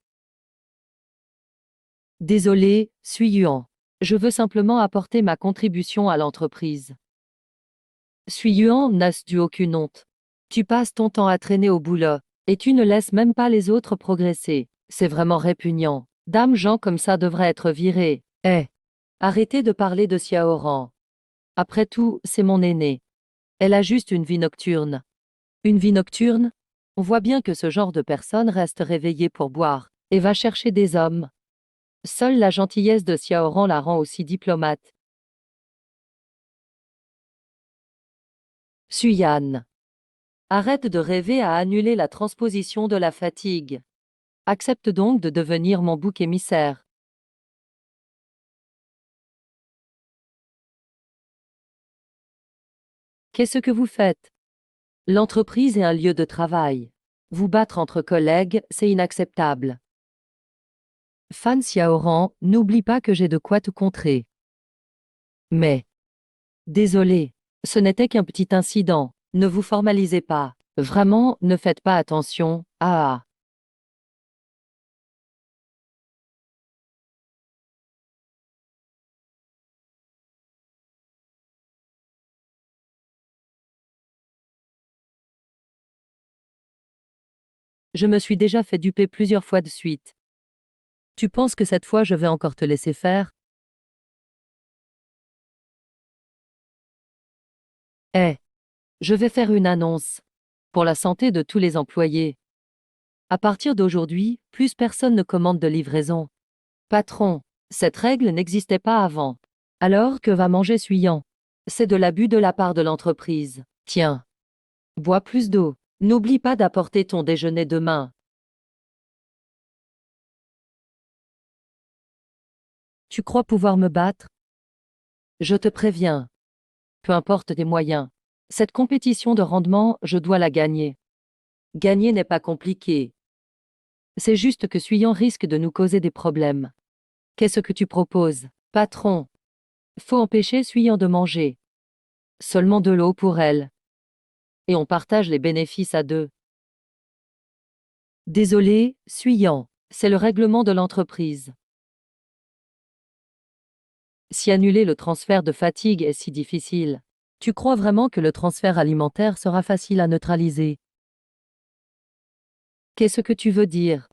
Désolé, Suyan. Je veux simplement apporter ma contribution à l'entreprise. Suyan n'a dû aucune honte. Tu passes ton temps à traîner au boulot, et tu ne laisses même pas les autres progresser. C'est vraiment répugnant. Dame Jean comme ça devrait être virée. Eh, arrêtez de parler de Xiaoran. Après tout, c'est mon aînée. Elle a juste une vie nocturne. Une vie nocturne? On voit bien que ce genre de personne reste réveillée pour boire, et va chercher des hommes. Seule la gentillesse de Xiaoran la rend aussi diplomate. Suyan. Arrête de rêver à annuler la transposition de la fatigue. Accepte donc de devenir mon bouc émissaire. Qu'est-ce que vous faites? L'entreprise est un lieu de travail. Vous battre entre collègues, c'est inacceptable. Fan Xiaoran, n'oublie pas que j'ai de quoi te contrer. Mais, désolé, ce n'était qu'un petit incident. Ne vous formalisez pas. Vraiment, ne faites pas attention. Ah ah. Je me suis déjà fait duper plusieurs fois de suite. Tu penses que cette fois je vais encore te laisser faire? Eh, je vais faire une annonce. Pour la santé de tous les employés. À partir d'aujourd'hui, plus personne ne commande de livraison. Patron, cette règle n'existait pas avant. Alors que va manger Suyan? C'est de l'abus de la part de l'entreprise. Tiens, bois plus d'eau. N'oublie pas d'apporter ton déjeuner demain. Tu crois pouvoir me battre? Je te préviens. Peu importe tes moyens. Cette compétition de rendement, je dois la gagner. Gagner n'est pas compliqué. C'est juste que Suyan risque de nous causer des problèmes. Qu'est-ce que tu proposes, patron? Faut empêcher Suyan de manger. Seulement de l'eau pour elle. Et on partage les bénéfices à deux. Désolé, Suyan. C'est le règlement de l'entreprise. Si annuler le transfert de fatigue est si difficile, tu crois vraiment que le transfert alimentaire sera facile à neutraliser? Qu'est-ce que tu veux dire?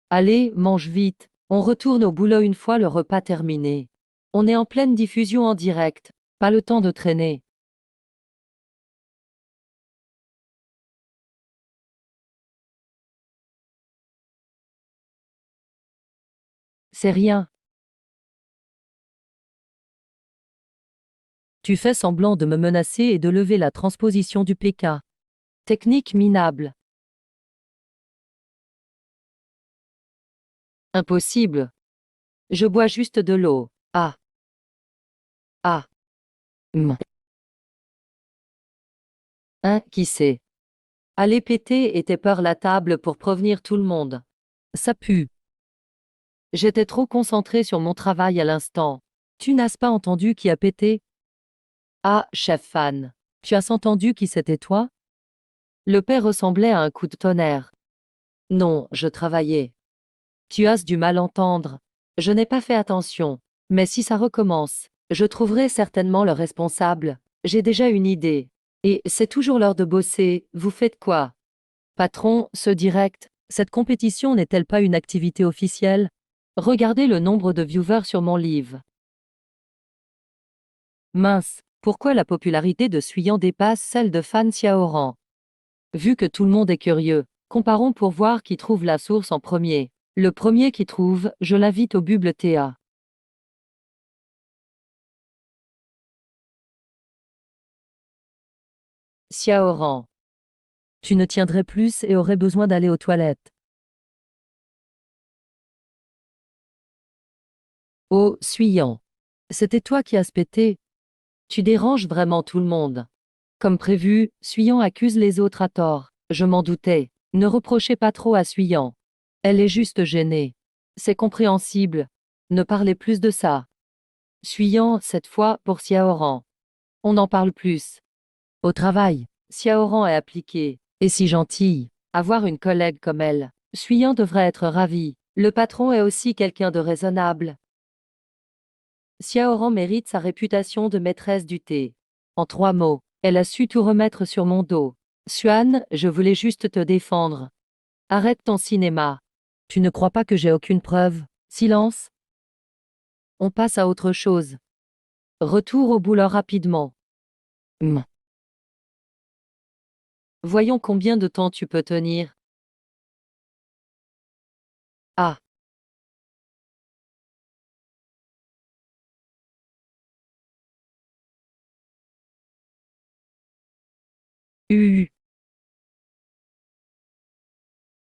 Allez, mange vite. On retourne au boulot une fois le repas terminé. On est en pleine diffusion en direct. Pas le temps de traîner. C'est rien. Tu fais semblant de me menacer et de lever la transposition du PK. Technique minable. Impossible. Je bois juste de l'eau. Ah. Ah. Hein, qui sait? Allez péter et t'es peur la table pour prévenir tout le monde. Ça pue. J'étais trop concentré sur mon travail à l'instant. Tu n'as pas entendu qui a pété? Ah, chef Fan. Tu as entendu qui c'était toi? Le père ressemblait à un coup de tonnerre. Non, je travaillais. Tu as du mal entendre. Je n'ai pas fait attention. Mais si ça recommence, je trouverai certainement le responsable. J'ai déjà une idée. Et c'est toujours l'heure de bosser. Vous faites quoi? Patron, ce direct, cette compétition n'est-elle pas une activité officielle? Regardez le nombre de viewers sur mon livre. Mince, pourquoi la popularité de Suyan dépasse celle de Fan Xiaoran? Vu que tout le monde est curieux, comparons pour voir qui trouve la source en premier. Le premier qui trouve, je l'invite au Bubble TA. Xiaoran. Tu ne tiendrais plus et aurais besoin d'aller aux toilettes. Oh, Suyan. C'était toi qui as pété. Tu déranges vraiment tout le monde. Comme prévu, Suyan accuse les autres à tort. Je m'en doutais. Ne reprochez pas trop à Suyan. Elle est juste gênée. C'est compréhensible. Ne parlez plus de ça. Suyan, cette fois, pour Xiaoran. On n'en parle plus. Au travail, Xiaoran est appliquée. Et si gentille. Avoir une collègue comme elle. Suyan devrait être ravi. Le patron est aussi quelqu'un de raisonnable. Xiaoran mérite sa réputation de maîtresse du thé. En 3 mots, elle a su tout remettre sur mon dos. Xuan, je voulais juste te défendre. Arrête ton cinéma. Tu ne crois pas que j'ai aucune preuve? Silence. On passe à autre chose. Retour au boulot rapidement. Voyons combien de temps tu peux tenir. Ah.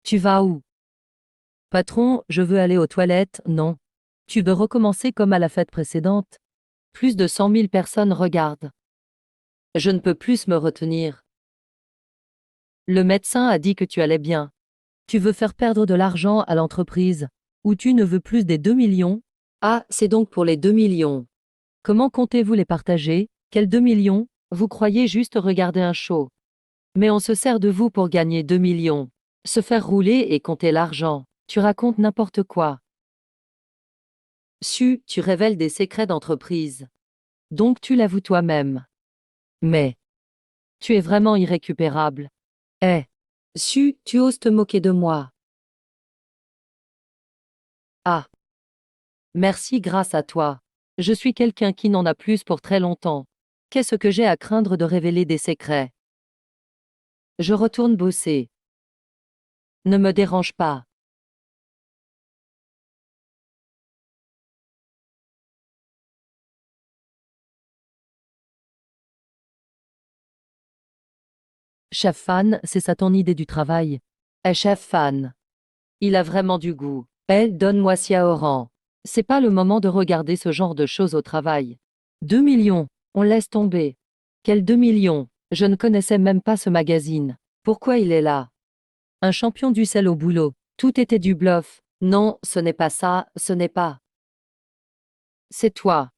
Tu vas où? Patron, je veux aller aux toilettes, non. Tu veux recommencer comme à la fête précédente? Plus de 100 000 personnes regardent. Je ne peux plus me retenir. Le médecin a dit que tu allais bien. Tu veux faire perdre de l'argent à l'entreprise. Ou tu ne veux plus des 2 millions? Ah, c'est donc pour les 2 millions. Comment comptez-vous les partager? Quels 2 millions? Vous croyez juste regarder un show. Mais on se sert de vous pour gagner 2 millions. Se faire rouler et compter l'argent. Tu racontes n'importe quoi. Tu révèles des secrets d'entreprise. Donc tu l'avoues toi-même. Mais tu es vraiment irrécupérable. Eh. Tu oses te moquer de moi. Ah. Merci grâce à toi. Je suis quelqu'un qui n'en a plus pour très longtemps. Qu'est-ce que j'ai à craindre de révéler des secrets? Je retourne bosser. Ne me dérange pas. Chef Fan, c'est ça ton idée du travail? Eh chef Fan. Il a vraiment du goût. Eh, donne-moi Xiaoran. C'est pas le moment de regarder ce genre de choses au travail. 2 millions. On laisse tomber. Quel 2 millions? Je ne connaissais même pas ce magazine. Pourquoi il est là? Un champion du sel au boulot. Tout était du bluff. Non, ce n'est pas ça, ce n'est pas. C'est toi.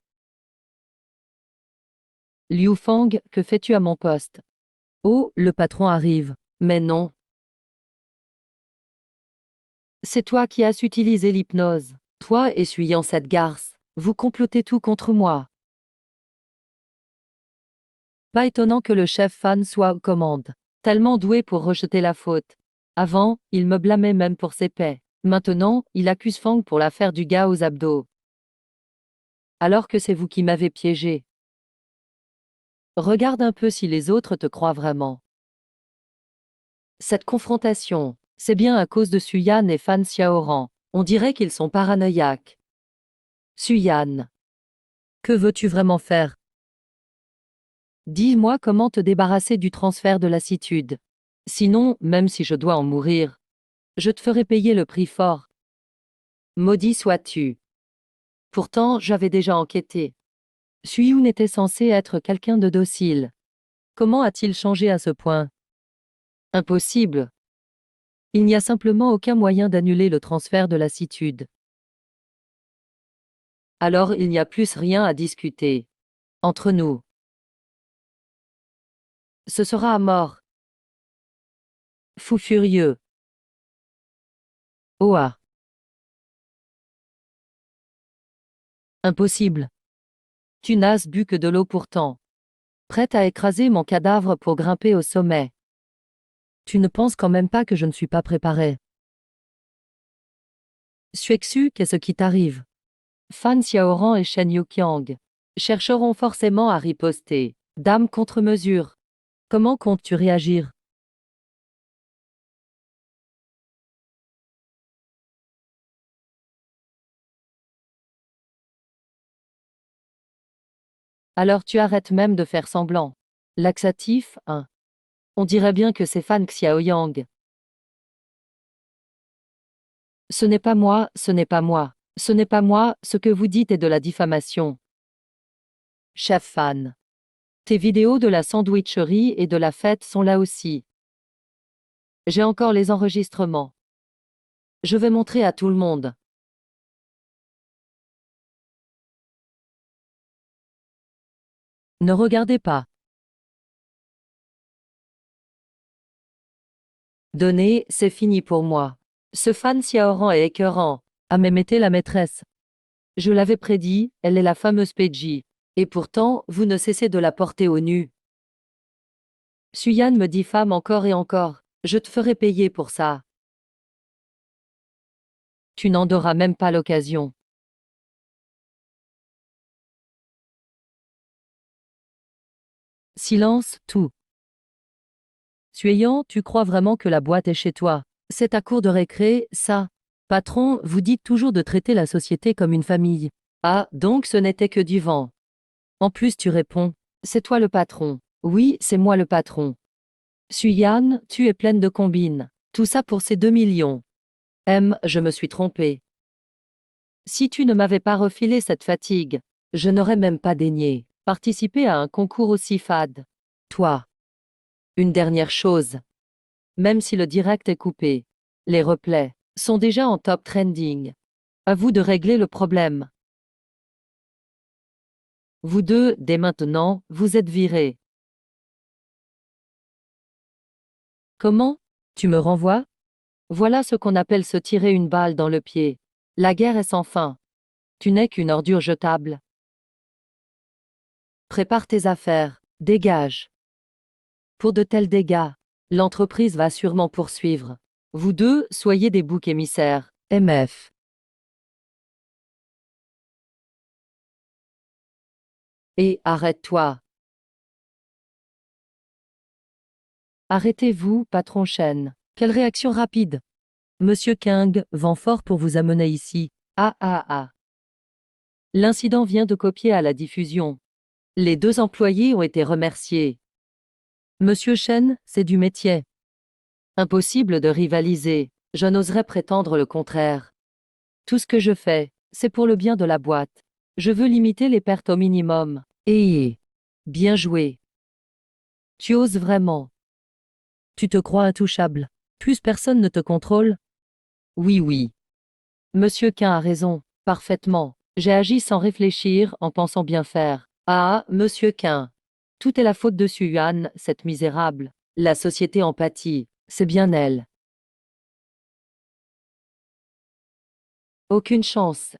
Liu Fang, que fais-tu à mon poste? Oh, le patron arrive. Mais non. C'est toi qui as utilisé l'hypnose. Toi essuyant cette garce. Vous complotez tout contre moi. Pas étonnant que le chef Fan soit aux commandes. Tellement doué pour rejeter la faute. Avant, il me blâmait même pour ses paix. Maintenant, il accuse Fang pour l'affaire du gars aux abdos. Alors que c'est vous qui m'avez piégé. Regarde un peu si les autres te croient vraiment. Cette confrontation, c'est bien à cause de Suyan et Fan Xiaoran. On dirait qu'ils sont paranoïaques. Suyan. Que veux-tu vraiment faire? Dis-moi comment te débarrasser du transfert de lassitude. Sinon, même si je dois en mourir, je te ferai payer le prix fort. Maudit sois-tu. Pourtant, j'avais déjà enquêté. Suyun était censé être quelqu'un de docile. Comment a-t-il changé à ce point? Impossible. Il n'y a simplement aucun moyen d'annuler le transfert de lassitude. Alors il n'y a plus rien à discuter. Entre nous. Ce sera à mort. Fou furieux. Oa. Impossible. Tu n'as bu que de l'eau pourtant. Prête à écraser mon cadavre pour grimper au sommet. Tu ne penses quand même pas que je ne suis pas préparé. Xuexu, qu'est-ce qui t'arrive? Fan Xiaoran et Shen Yuqiang chercheront forcément à riposter. Dame contre mesure. Comment comptes-tu réagir? Alors tu arrêtes même de faire semblant. Laxatif, hein. On dirait bien que c'est Fan Xiaoyang. Ce n'est pas moi, ce n'est pas moi. Ce n'est pas moi, ce que vous dites est de la diffamation. Chef Fan. Tes vidéos de la sandwicherie et de la fête sont là aussi. J'ai encore les enregistrements. Je vais montrer à tout le monde. Ne regardez pas. Donnez, c'est fini pour moi. Ce Fan Xiaoran est écœurant. Ah mais mettez la maîtresse. Je l'avais prédit, elle est la fameuse Peji. Et pourtant, vous ne cessez de la porter au nu. Suyan me diffame encore et encore. Je te ferai payer pour ça. Tu n'en auras même pas l'occasion. Silence, tout. Suyan, tu crois vraiment que la boîte est chez toi? C'est ta cour de récré, ça? Patron, vous dites toujours de traiter la société comme une famille. Ah, donc ce n'était que du vent. En plus tu réponds. C'est toi le patron. Oui, c'est moi le patron. Suyan, tu es pleine de combines. Tout ça pour ces 2 millions. Je me suis trompé. Si tu ne m'avais pas refilé cette fatigue, je n'aurais même pas daigné participer à un concours aussi fade. Toi. Une dernière chose. Même si le direct est coupé, les replays sont déjà en top trending. À vous de régler le problème. Vous deux, dès maintenant, vous êtes virés. Comment? Tu me renvoies? Voilà ce qu'on appelle se tirer une balle dans le pied. La guerre est sans fin. Tu n'es qu'une ordure jetable. Prépare tes affaires. Dégage. Pour de tels dégâts, l'entreprise va sûrement poursuivre. Vous deux, soyez des boucs émissaires. MF. Et arrête-toi. Arrêtez-vous, patron Chen. Quelle réaction rapide. Monsieur King, vent fort pour vous amener ici. Ah ah ah. L'incident vient de copier à la diffusion. Les deux employés ont été remerciés. Monsieur Chen, c'est du métier. Impossible de rivaliser. Je n'oserais prétendre le contraire. Tout ce que je fais, c'est pour le bien de la boîte. Je veux limiter les pertes au minimum. Et bien joué. Tu oses vraiment. Tu te crois intouchable. Plus personne ne te contrôle? Oui, oui. Monsieur Quin a raison, parfaitement. J'ai agi sans réfléchir, en pensant bien faire. Ah, Monsieur Quin. Tout est la faute de Yuan, cette misérable. La société en pâtit, c'est bien elle. Aucune chance.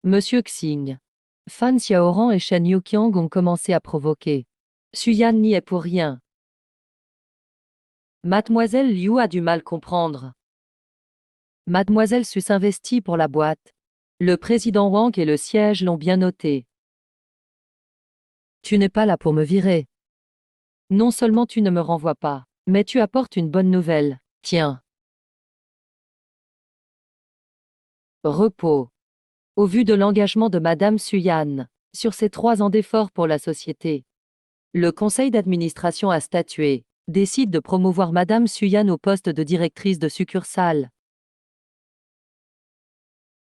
Monsieur Xing. Fan Xiaoran et Shen Yuqiang ont commencé à provoquer. Yan n'y est pour rien. Mademoiselle Liu a du mal comprendre. Mademoiselle Su s'investit pour la boîte. Le président Wang et le siège l'ont bien noté. Tu n'es pas là pour me virer. Non seulement tu ne me renvoies pas, mais tu apportes une bonne nouvelle. Tiens. Repos. Au vu de l'engagement de Madame Suyan, sur ses 3 ans d'efforts pour la société, le conseil d'administration a statué, décide de promouvoir Madame Suyan au poste de directrice de succursale.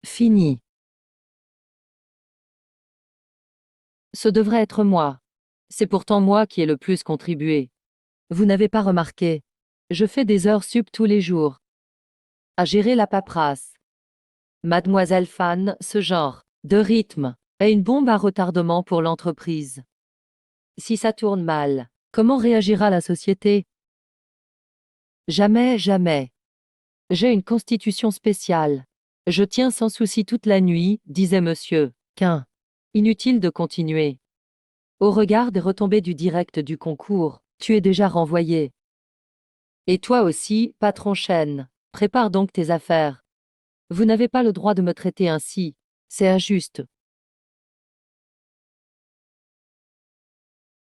Fini. Ce devrait être moi. C'est pourtant moi qui ai le plus contribué. Vous n'avez pas remarqué. Je fais des heures sup tous les jours. À gérer la paperasse. Mademoiselle Fan, ce genre de rythme est une bombe à retardement pour l'entreprise. Si ça tourne mal, comment réagira la société? Jamais, jamais. J'ai une constitution spéciale. Je tiens sans souci toute la nuit, disait monsieur Quin. Inutile de continuer. Au regard des retombées du direct du concours, tu es déjà renvoyé. Et toi aussi, patron Chen, prépare donc tes affaires. Vous n'avez pas le droit de me traiter ainsi. C'est injuste.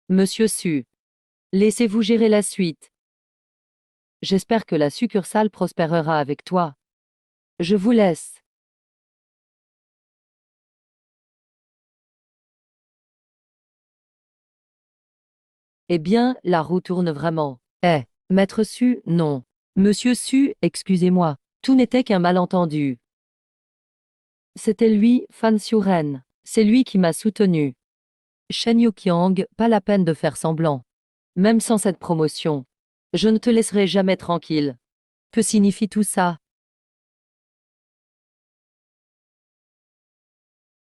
Monsieur Su. Laissez-vous gérer la suite. J'espère que la succursale prospérera avec toi. Je vous laisse. Eh bien, la roue tourne vraiment. Eh, maître Su, non. Monsieur Su, excusez-moi. Tout n'était qu'un malentendu. C'était lui, Fan Xiuren. C'est lui qui m'a soutenu. Shen Yuqiang, pas la peine de faire semblant. Même sans cette promotion, je ne te laisserai jamais tranquille. Que signifie tout ça?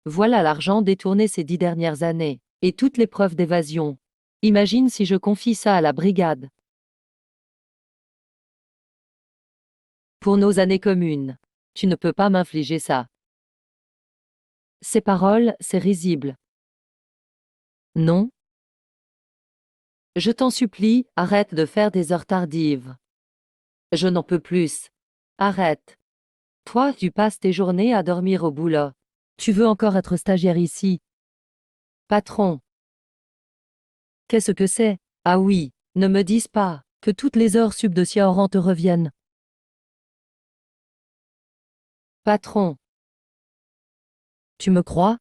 Voilà l'argent détourné ces 10 dernières années, et toutes les preuves d'évasion. Imagine si je confie ça à la brigade. Pour nos années communes. Tu ne peux pas m'infliger ça. Ces paroles, c'est risible. Non? Je t'en supplie, arrête de faire des heures tardives. Je n'en peux plus. Arrête. Toi, tu passes tes journées à dormir au boulot. Tu veux encore être stagiaire ici? Patron. Qu'est-ce que c'est? Ah oui, ne me dis pas que toutes les heures sub de Xiaoran te reviennent. Patron. Tu me crois?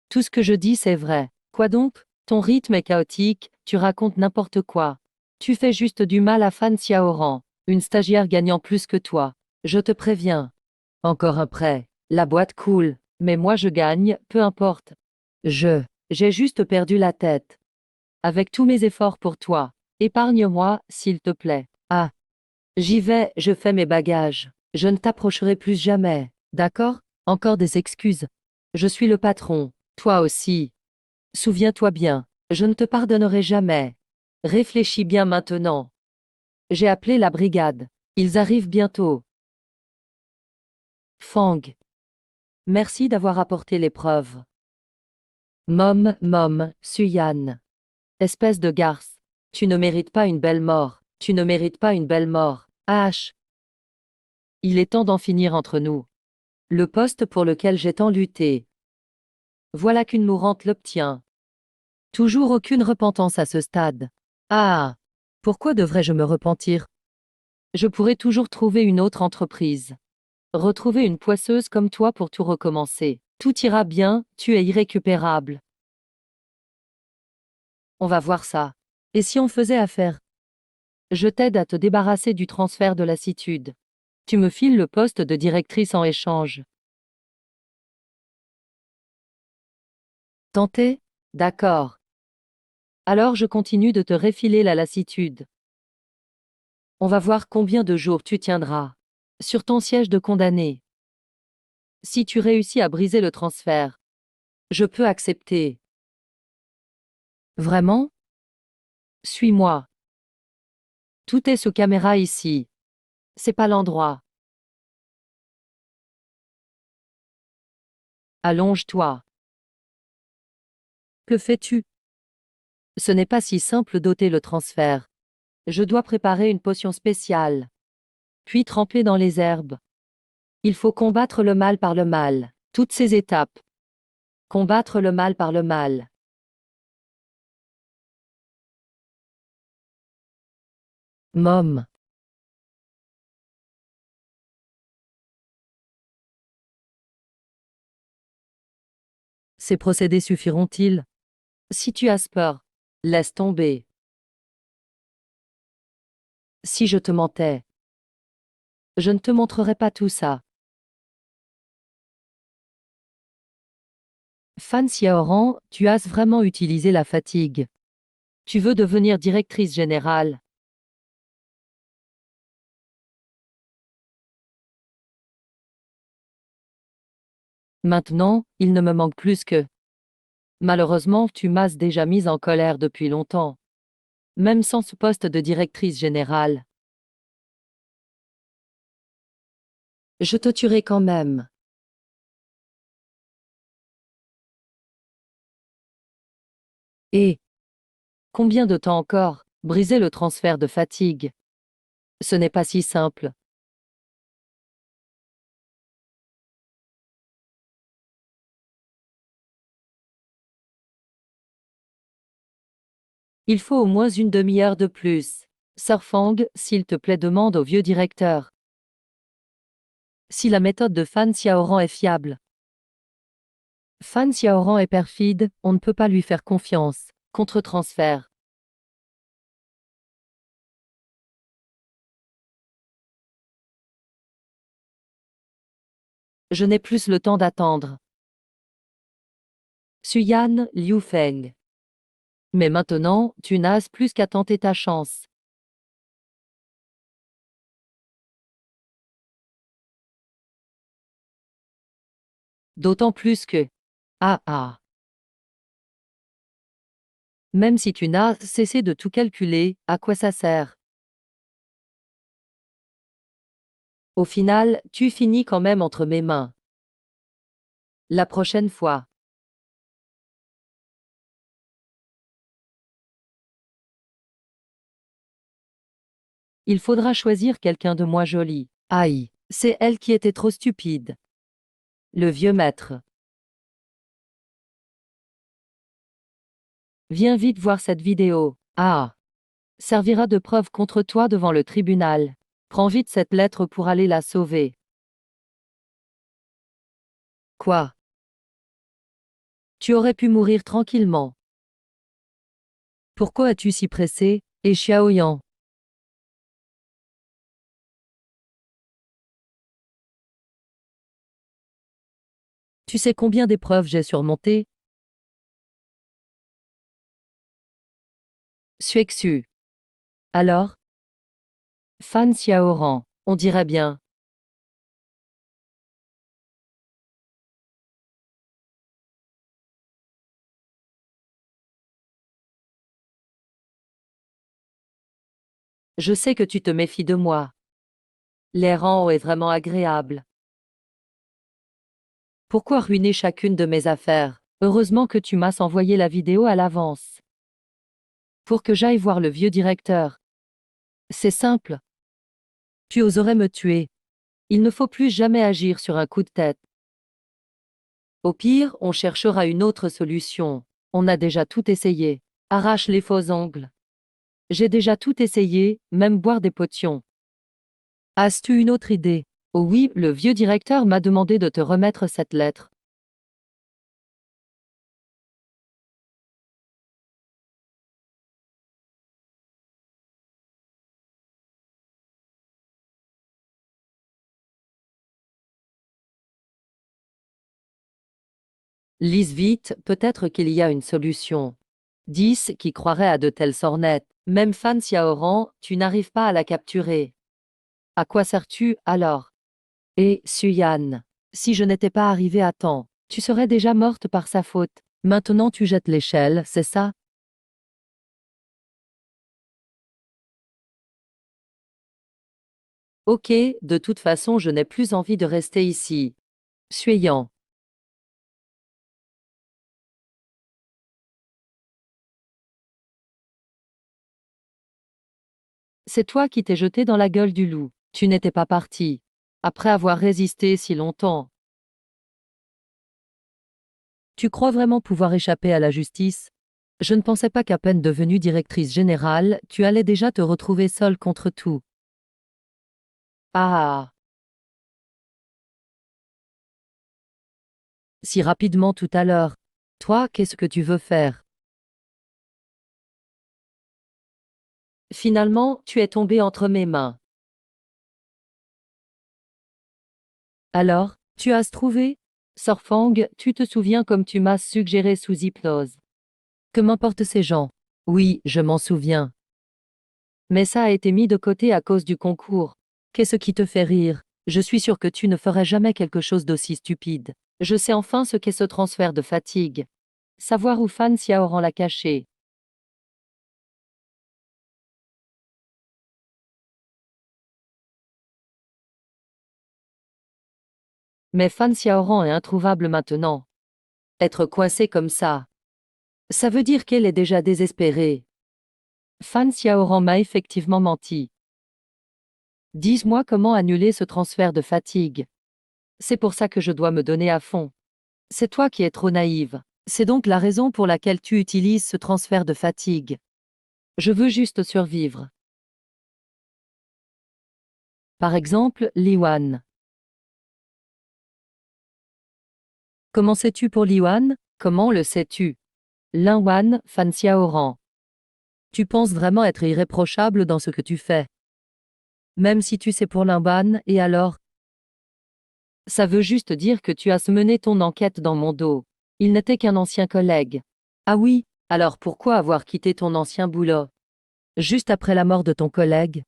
Tout ce que je dis, c'est vrai. Quoi donc? Ton rythme est chaotique, tu racontes n'importe quoi. Tu fais juste du mal à Fan Xiaoran, une stagiaire gagnant plus que toi. Je te préviens. Encore un prêt. La boîte coule, mais moi je gagne, peu importe. J'ai juste perdu la tête. Avec tous mes efforts pour toi. Épargne-moi, s'il te plaît. Ah. J'y vais, je fais mes bagages. Je ne t'approcherai plus jamais. D'accord? Encore des excuses. Je suis le patron. Toi aussi. Souviens-toi bien. Je ne te pardonnerai jamais. Réfléchis bien maintenant. J'ai appelé la brigade. Ils arrivent bientôt. Fang. Merci d'avoir apporté les preuves. Mom, Suyan. Espèce de garce. Tu ne mérites pas une belle mort. Tu ne mérites pas une belle mort. H. Il est temps d'en finir entre nous. Le poste pour lequel j'ai tant lutté. Voilà qu'une mourante l'obtient. Toujours aucune repentance à ce stade. Ah. Pourquoi devrais-je me repentir? Je pourrais toujours trouver une autre entreprise. Retrouver une poisseuse comme toi pour tout recommencer. Tout ira bien, tu es irrécupérable. On va voir ça. Et si on faisait affaire? Je t'aide à te débarrasser du transfert de lassitude. Tu me files le poste de directrice en échange. Tenté? D'accord. Alors je continue de te refiler la lassitude. On va voir combien de jours tu tiendras. Sur ton siège de condamné. Si tu réussis à briser le transfert, je peux accepter. Vraiment? Suis-moi. Tout est sous caméra ici. C'est pas l'endroit. Allonge-toi. Que fais-tu? Ce n'est pas si simple d'ôter le transfert. Je dois préparer une potion spéciale, puis tremper dans les herbes. Il faut combattre le mal par le mal. Toutes ces étapes. Combattre le mal par le mal. Mom. Ces procédés suffiront-ils? Si tu as peur, laisse tomber. Si je te mentais, je ne te montrerai pas tout ça. Fan Xiaoran, tu as vraiment utilisé la fatigue. Tu veux devenir directrice générale. Maintenant, il ne me manque plus que... Malheureusement, tu m'as déjà mise en colère depuis longtemps. Même sans ce poste de directrice générale. Je te tuerai quand même. Et combien de temps encore? Briser le transfert de fatigue. Ce n'est pas si simple. Il faut au moins une demi-heure de plus. Sir Fang, s'il te plaît, demande au vieux directeur si la méthode de Fan Xiaoran est fiable. Fan Xiaoran est perfide, on ne peut pas lui faire confiance. Contre-transfert. Je n'ai plus le temps d'attendre. Suyan, Liu Feng. Mais maintenant, tu n'as plus qu'à tenter ta chance. D'autant plus que... Ah ah. Même si tu n'as cessé de tout calculer, à quoi ça sert? Au final, tu finis quand même entre mes mains. La prochaine fois. Il faudra choisir quelqu'un de moins joli. Aïe, c'est elle qui était trop stupide. Le vieux maître. Viens vite voir cette vidéo. Ah. Servira de preuve contre toi devant le tribunal. Prends vite cette lettre pour aller la sauver. Quoi? Tu aurais pu mourir tranquillement. Pourquoi es-tu si pressé, et Xiaoyan? Tu sais combien d'épreuves j'ai surmontées? Suexu. Alors? Fan Xiaoran, on dirait bien. Je sais que tu te méfies de moi. L'air en haut est vraiment agréable. Pourquoi ruiner chacune de mes affaires? Heureusement que tu m'as envoyé la vidéo à l'avance. Pour que j'aille voir le vieux directeur. C'est simple. Tu oserais me tuer. Il ne faut plus jamais agir sur un coup de tête. Au pire, on cherchera une autre solution. On a déjà tout essayé. Arrache les faux ongles. J'ai déjà tout essayé, même boire des potions. As-tu une autre idée? Oh oui, le vieux directeur m'a demandé de te remettre cette lettre. Lise vite, peut-être qu'il y a une solution. 10 qui croirait à de telles sornettes. Même Fan Xiaoran, tu n'arrives pas à la capturer. À quoi sers-tu, alors? Et, Suyan, si je n'étais pas arrivée à temps, tu serais déjà morte par sa faute. Maintenant tu jettes l'échelle, c'est ça? Ok, de toute façon je n'ai plus envie de rester ici. Suyan. C'est toi qui t'es jeté dans la gueule du loup. Tu n'étais pas parti. Après avoir résisté si longtemps. Tu crois vraiment pouvoir échapper à la justice? Je ne pensais pas qu'à peine devenue directrice générale, tu allais déjà te retrouver seule contre tout. Ah, si rapidement tout à l'heure. Toi, qu'est-ce que tu veux faire? Finalement, tu es tombé entre mes mains. Alors, tu as trouvé? Sorfang, tu te souviens comme tu m'as suggéré sous hypnose. Que m'importent ces gens? Oui, je m'en souviens. Mais ça a été mis de côté à cause du concours. Qu'est-ce qui te fait rire? Je suis sûr que tu ne ferais jamais quelque chose d'aussi stupide. Je sais enfin ce qu'est ce transfert de fatigue. Savoir où Fan Xiaoran l'a caché. Mais Fan Xiaoran est introuvable maintenant. Être coincé comme ça veut dire qu'elle est déjà désespérée. Fan Xiaoran m'a effectivement menti. Dis-moi comment annuler ce transfert de fatigue. C'est pour ça que je dois me donner à fond. C'est toi qui es trop naïve. C'est donc la raison pour laquelle tu utilises ce transfert de fatigue. Je veux juste survivre. Par exemple, Liwan. Comment sais-tu pour Liwan? Comment le sais-tu? Linwan, Fan Xiaoran. Tu penses vraiment être irréprochable dans ce que tu fais. Même si tu sais pour Linwan, et alors? Ça veut juste dire que tu as mené ton enquête dans mon dos. Il n'était qu'un ancien collègue. Ah oui, alors pourquoi avoir quitté ton ancien boulot? Juste après la mort de ton collègue?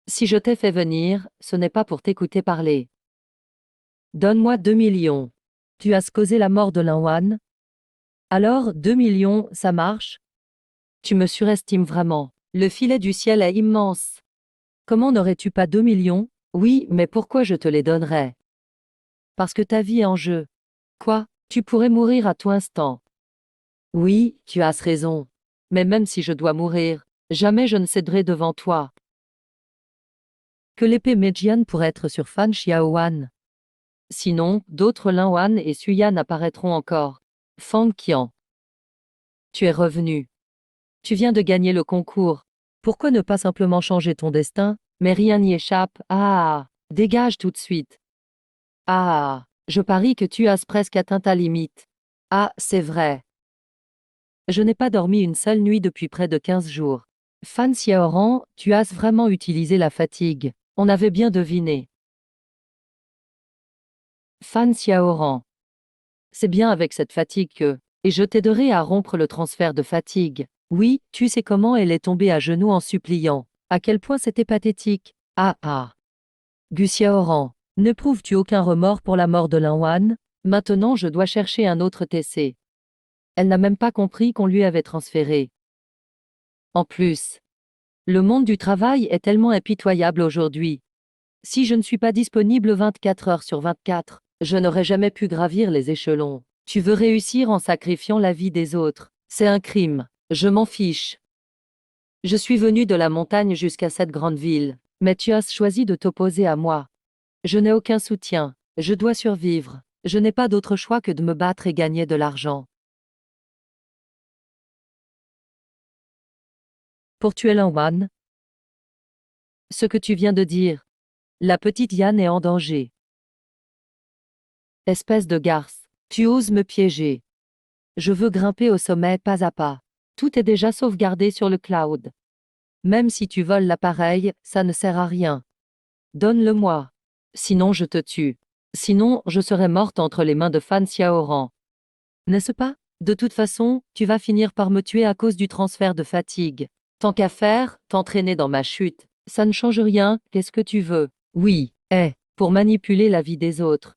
Si je t'ai fait venir, ce n'est pas pour t'écouter parler. Donne-moi 2 millions. Tu as causé la mort de Linwan? Alors, 2 millions, ça marche? Tu me surestimes vraiment. Le filet du ciel est immense. Comment n'aurais-tu pas 2 millions? Oui, mais pourquoi je te les donnerais? Parce que ta vie est en jeu. Quoi? Tu pourrais mourir à tout instant. Oui, tu as raison. Mais même si je dois mourir, jamais je ne céderai devant toi. Que l'épée Meijian pourrait être sur Fan Xiaowan. Sinon, d'autres Linwan et Suyan apparaîtront encore. Fang Qian. Tu es revenu. Tu viens de gagner le concours. Pourquoi ne pas simplement changer ton destin? Mais rien n'y échappe. Ah, dégage tout de suite. Ah, je parie que tu as presque atteint ta limite. Ah, c'est vrai. Je n'ai pas dormi une seule nuit depuis près de 15 jours. Fan Xiaoran, tu as vraiment utilisé la fatigue. On avait bien deviné. Fan Xiaoran. C'est bien avec cette fatigue que... Et je t'aiderai à rompre le transfert de fatigue. Oui, tu sais comment elle est tombée à genoux en suppliant. À quel point c'était pathétique. Ah ah. Gu Xiaoran. N'éprouves-tu aucun remords pour la mort de Linwan? Maintenant je dois chercher un autre TC. Elle n'a même pas compris qu'on lui avait transféré. En plus, le monde du travail est tellement impitoyable aujourd'hui. Si je ne suis pas disponible 24 heures sur 24, je n'aurais jamais pu gravir les échelons. Tu veux réussir en sacrifiant la vie des autres. C'est un crime. Je m'en fiche. Je suis venu de la montagne jusqu'à cette grande ville, mais tu as choisi de t'opposer à moi. Je n'ai aucun soutien. Je dois survivre. Je n'ai pas d'autre choix que de me battre et gagner de l'argent. Pour tuer Lanwan, ce que tu viens de dire. La petite Yann est en danger. Espèce de garce. Tu oses me piéger. Je veux grimper au sommet pas à pas. Tout est déjà sauvegardé sur le cloud. Même si tu voles l'appareil, ça ne sert à rien. Donne-le-moi. Sinon je te tue. Sinon, je serais morte entre les mains de Fan Xiaoran. N'est-ce pas? De toute façon, tu vas finir par me tuer à cause du transfert de fatigue. Tant qu'à faire, t'entraîner dans ma chute. Ça ne change rien, qu'est-ce que tu veux? Oui, pour manipuler la vie des autres.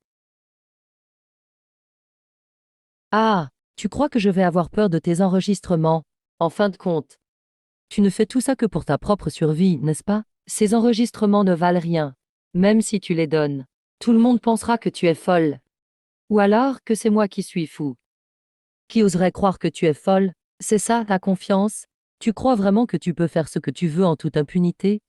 Ah, tu crois que je vais avoir peur de tes enregistrements? En fin de compte, tu ne fais tout ça que pour ta propre survie, n'est-ce pas? Ces enregistrements ne valent rien. Même si tu les donnes. Tout le monde pensera que tu es folle. Ou alors que c'est moi qui suis fou. Qui oserait croire que tu es folle? C'est ça, ta confiance? Tu crois vraiment que tu peux faire ce que tu veux en toute impunité?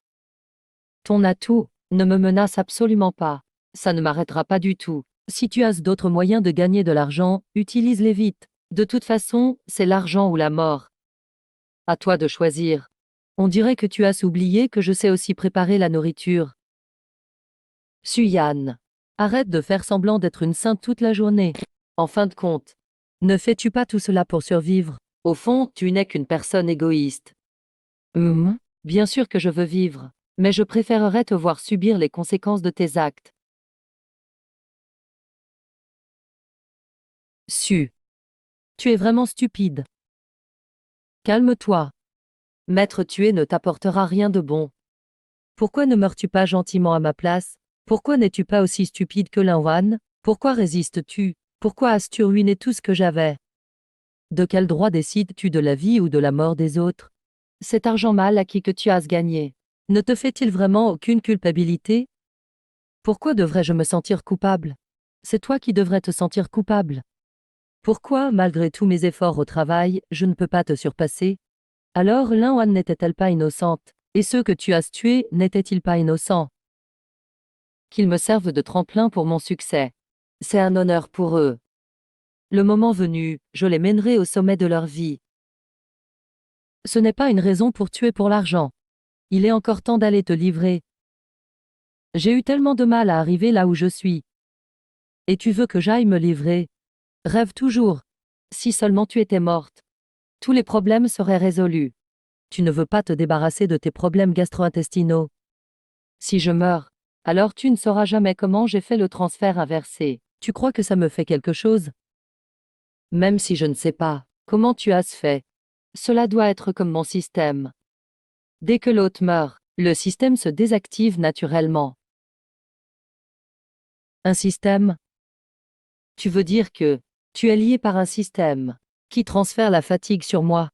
Ton atout ne me menace absolument pas. Ça ne m'arrêtera pas du tout. Si tu as d'autres moyens de gagner de l'argent, utilise-les vite. De toute façon, c'est l'argent ou la mort. À toi de choisir. On dirait que tu as oublié que je sais aussi préparer la nourriture. Suyan. Arrête de faire semblant d'être une sainte toute la journée. En fin de compte, ne fais-tu pas tout cela pour survivre? Au fond, tu n'es qu'une personne égoïste. Bien sûr que je veux vivre, mais je préférerais te voir subir les conséquences de tes actes. Tu es vraiment stupide. Calme-toi. M'être tué ne t'apportera rien de bon. Pourquoi ne meurs-tu pas gentiment à ma place? Pourquoi n'es-tu pas aussi stupide que Linwan? Pourquoi résistes-tu? Pourquoi as-tu ruiné tout ce que j'avais? De quel droit décides-tu de la vie ou de la mort des autres? Cet argent mal acquis que tu as gagné, ne te fait-il vraiment aucune culpabilité? Pourquoi devrais-je me sentir coupable? C'est toi qui devrais te sentir coupable. Pourquoi, malgré tous mes efforts au travail, je ne peux pas te surpasser? Alors Linwan n'était-elle pas innocente? Et ceux que tu as tués n'étaient-ils pas innocents? Qu'ils me servent de tremplin pour mon succès. C'est un honneur pour eux. Le moment venu, je les mènerai au sommet de leur vie. Ce n'est pas une raison pour tuer pour l'argent. Il est encore temps d'aller te livrer. J'ai eu tellement de mal à arriver là où je suis. Et tu veux que j'aille me livrer? Rêve toujours. Si seulement tu étais morte. Tous les problèmes seraient résolus. Tu ne veux pas te débarrasser de tes problèmes gastro-intestinaux. Si je meurs, alors tu ne sauras jamais comment j'ai fait le transfert inversé. Tu crois que ça me fait quelque chose? Même si je ne sais pas comment tu as fait. Cela doit être comme mon système. Dès que l'hôte meurt, le système se désactive naturellement. Un système? Tu veux dire que tu es lié par un système qui transfère la fatigue sur moi?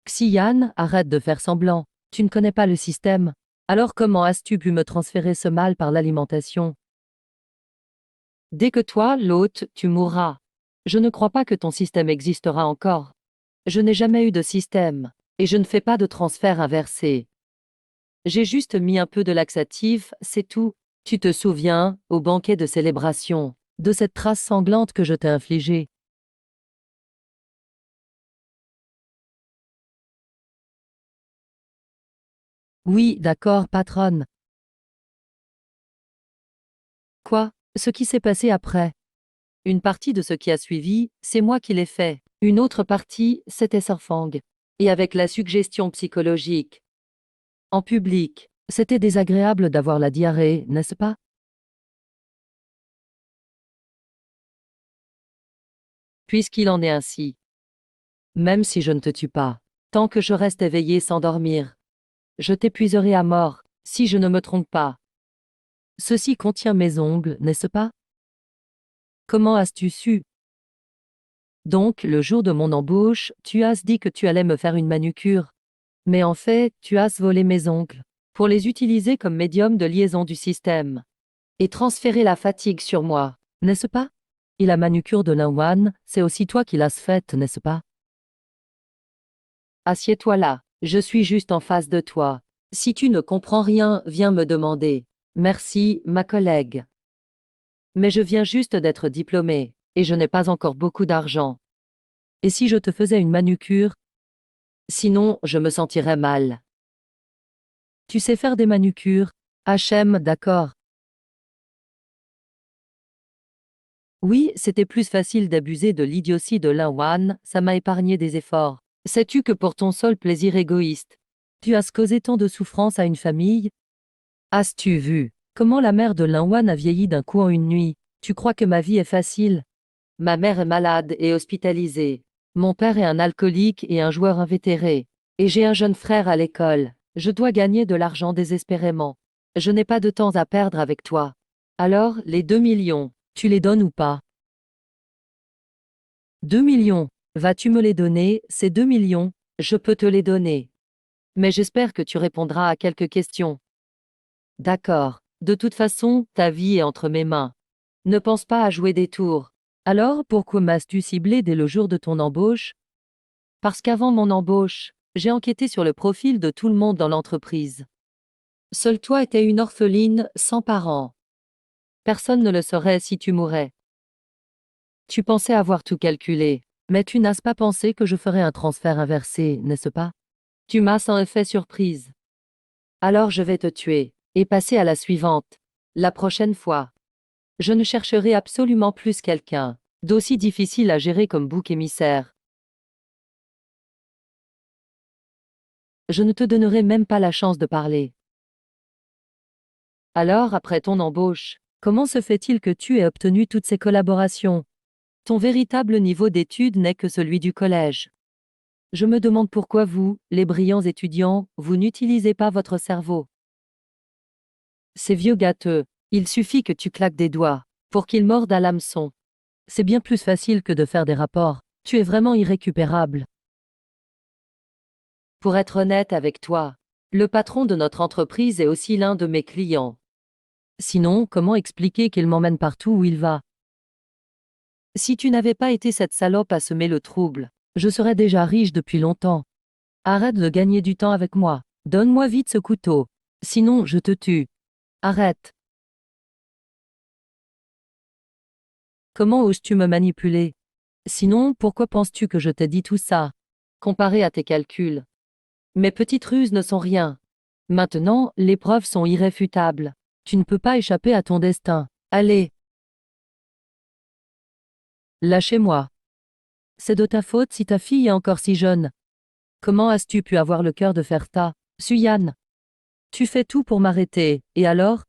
Xian, arrête de faire semblant. Tu ne connais pas le système. Alors comment as-tu pu me transférer ce mal par l'alimentation? Dès que toi, l'hôte, tu mourras. Je ne crois pas que ton système existera encore. Je n'ai jamais eu de système, et je ne fais pas de transfert inversé. J'ai juste mis un peu de laxatif, c'est tout. Tu te souviens, au banquet de célébration, de cette trace sanglante que je t'ai infligée? Oui, d'accord, patronne. Quoi? Ce qui s'est passé après? Une partie de ce qui a suivi, c'est moi qui l'ai fait. Une autre partie, c'était Surfang. Et avec la suggestion psychologique. En public, c'était désagréable d'avoir la diarrhée, n'est-ce pas? Puisqu'il en est ainsi. Même si je ne te tue pas, tant que je reste éveillé sans dormir, je t'épuiserai à mort, si je ne me trompe pas. Ceci contient mes ongles, n'est-ce pas? Comment as-tu su? Donc, le jour de mon embauche, tu as dit que tu allais me faire une manucure. Mais en fait, tu as volé mes ongles, pour les utiliser comme médium de liaison du système. Et transférer la fatigue sur moi, n'est-ce pas? Et la manucure de Linwan, c'est aussi toi qui l'as faite, n'est-ce pas? Assieds-toi là, je suis juste en face de toi. Si tu ne comprends rien, viens me demander. Merci, ma collègue. Mais je viens juste d'être diplômée, et je n'ai pas encore beaucoup d'argent. Et si je te faisais une manucure? Sinon, je me sentirais mal. Tu sais faire des manucures? HM, d'accord. Oui, c'était plus facile d'abuser de l'idiotie de Linwan, ça m'a épargné des efforts. Sais-tu que pour ton seul plaisir égoïste, tu as causé tant de souffrance à une famille? As-tu vu Comment la mère de Linwan a vieilli d'un coup en une nuit? Tu crois que ma vie est facile? Ma mère est malade et hospitalisée. Mon père est un alcoolique et un joueur invétéré. Et j'ai un jeune frère à l'école. Je dois gagner de l'argent désespérément. Je n'ai pas de temps à perdre avec toi. Alors, les 2 millions, tu les donnes ou pas? 2 millions. Vas-tu me les donner, ces 2 millions? Je peux te les donner. Mais j'espère que tu répondras à quelques questions. D'accord. De toute façon, ta vie est entre mes mains. Ne pense pas à jouer des tours. Alors, pourquoi m'as-tu ciblé dès le jour de ton embauche? Parce qu'avant mon embauche, j'ai enquêté sur le profil de tout le monde dans l'entreprise. Seule toi étais une orpheline, sans parents. Personne ne le saurait si tu mourais. Tu pensais avoir tout calculé, mais tu n'as pas pensé que je ferais un transfert inversé, n'est-ce pas? Tu m'as sans effet surprise. Alors je vais te tuer, et passer à la suivante. La prochaine fois. Je ne chercherai absolument plus quelqu'un d'aussi difficile à gérer comme bouc émissaire. Je ne te donnerai même pas la chance de parler. Alors, après ton embauche, comment se fait-il que tu aies obtenu toutes ces collaborations? Ton véritable niveau d'études n'est que celui du collège. Je me demande pourquoi vous, les brillants étudiants, vous n'utilisez pas votre cerveau. Ces vieux gâteux, il suffit que tu claques des doigts pour qu'ils mordent à l'hameçon. C'est bien plus facile que de faire des rapports. Tu es vraiment irrécupérable. Pour être honnête avec toi, le patron de notre entreprise est aussi l'un de mes clients. Sinon, comment expliquer qu'il m'emmène partout où il va? Si tu n'avais pas été cette salope à semer le trouble, je serais déjà riche depuis longtemps. Arrête de gagner du temps avec moi. Donne-moi vite ce couteau. Sinon, je te tue. Arrête. Comment oses-tu me manipuler? Sinon, pourquoi penses-tu que je t'ai dit tout ça? Comparé à tes calculs. Mes petites ruses ne sont rien. Maintenant, les preuves sont irréfutables. Tu ne peux pas échapper à ton destin. Allez. Lâchez-moi. C'est de ta faute si ta fille est encore si jeune. Comment as-tu pu avoir le cœur de faire ça, Suyan? Tu fais tout pour m'arrêter, et alors?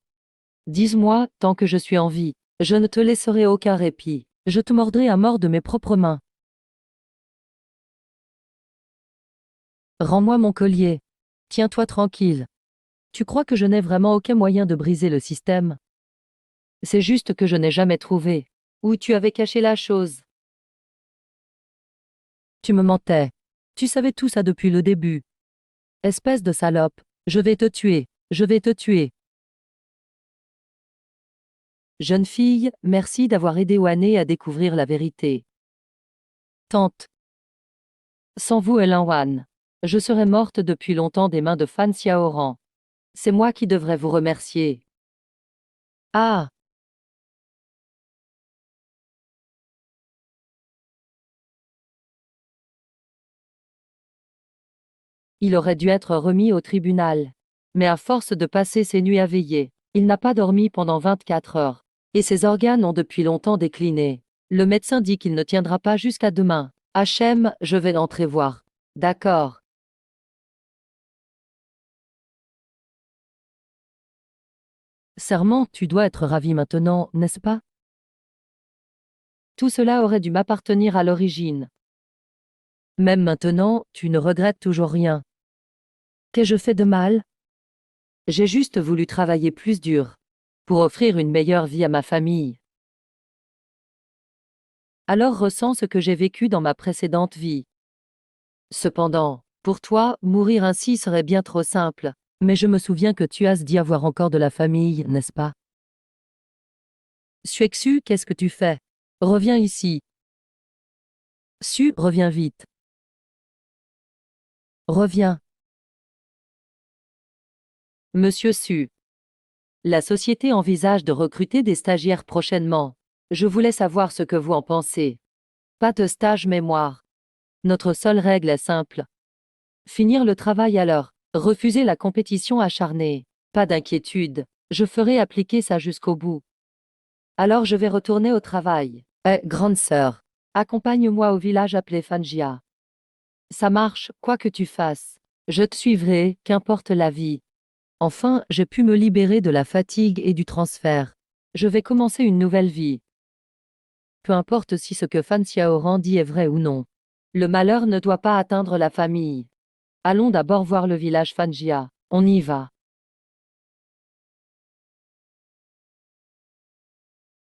Dis-moi, tant que je suis en vie, je ne te laisserai aucun répit. Je te mordrai à mort de mes propres mains. Rends-moi mon collier. Tiens-toi tranquille. Tu crois que je n'ai vraiment aucun moyen de briser le système? C'est juste que je n'ai jamais trouvé où tu avais caché la chose. Tu me mentais. Tu savais tout ça depuis le début. Espèce de salope, je vais te tuer, je vais te tuer. Jeune fille, merci d'avoir aidé Wane à découvrir la vérité. Tante. Sans vous et Wan, je serais morte depuis longtemps des mains de Fan Xiaoran. C'est moi qui devrais vous remercier. Ah! Il aurait dû être remis au tribunal. Mais à force de passer ses nuits à veiller, il n'a pas dormi pendant 24 heures. Et ses organes ont depuis longtemps décliné. Le médecin dit qu'il ne tiendra pas jusqu'à demain. Hachem, je vais entrer voir. D'accord. Serment, tu dois être ravi maintenant, n'est-ce pas? Tout cela aurait dû m'appartenir à l'origine. Même maintenant, tu ne regrettes toujours rien. Qu'ai-je fait de mal? J'ai juste voulu travailler plus dur. Pour offrir une meilleure vie à ma famille. Alors ressens ce que j'ai vécu dans ma précédente vie. Cependant, pour toi, mourir ainsi serait bien trop simple. Mais je me souviens que tu as dit avoir encore de la famille, n'est-ce pas? Suexu, qu'est-ce que tu fais? Reviens ici. Su, reviens vite. Reviens. Monsieur Su. La société envisage de recruter des stagiaires prochainement. Je voulais savoir ce que vous en pensez. Pas de stage mémoire. Notre seule règle est simple. Finir le travail à l'heure. Refuser la compétition acharnée. Pas d'inquiétude. Je ferai appliquer ça jusqu'au bout. Alors je vais retourner au travail. Grande sœur. Accompagne-moi au village appelé Fangia. Ça marche, quoi que tu fasses. Je te suivrai, qu'importe la vie. Enfin, j'ai pu me libérer de la fatigue et du transfert. Je vais commencer une nouvelle vie. Peu importe si ce que Fan Xiaoran dit est vrai ou non. Le malheur ne doit pas atteindre la famille. Allons d'abord voir le village Fanjia. On y va.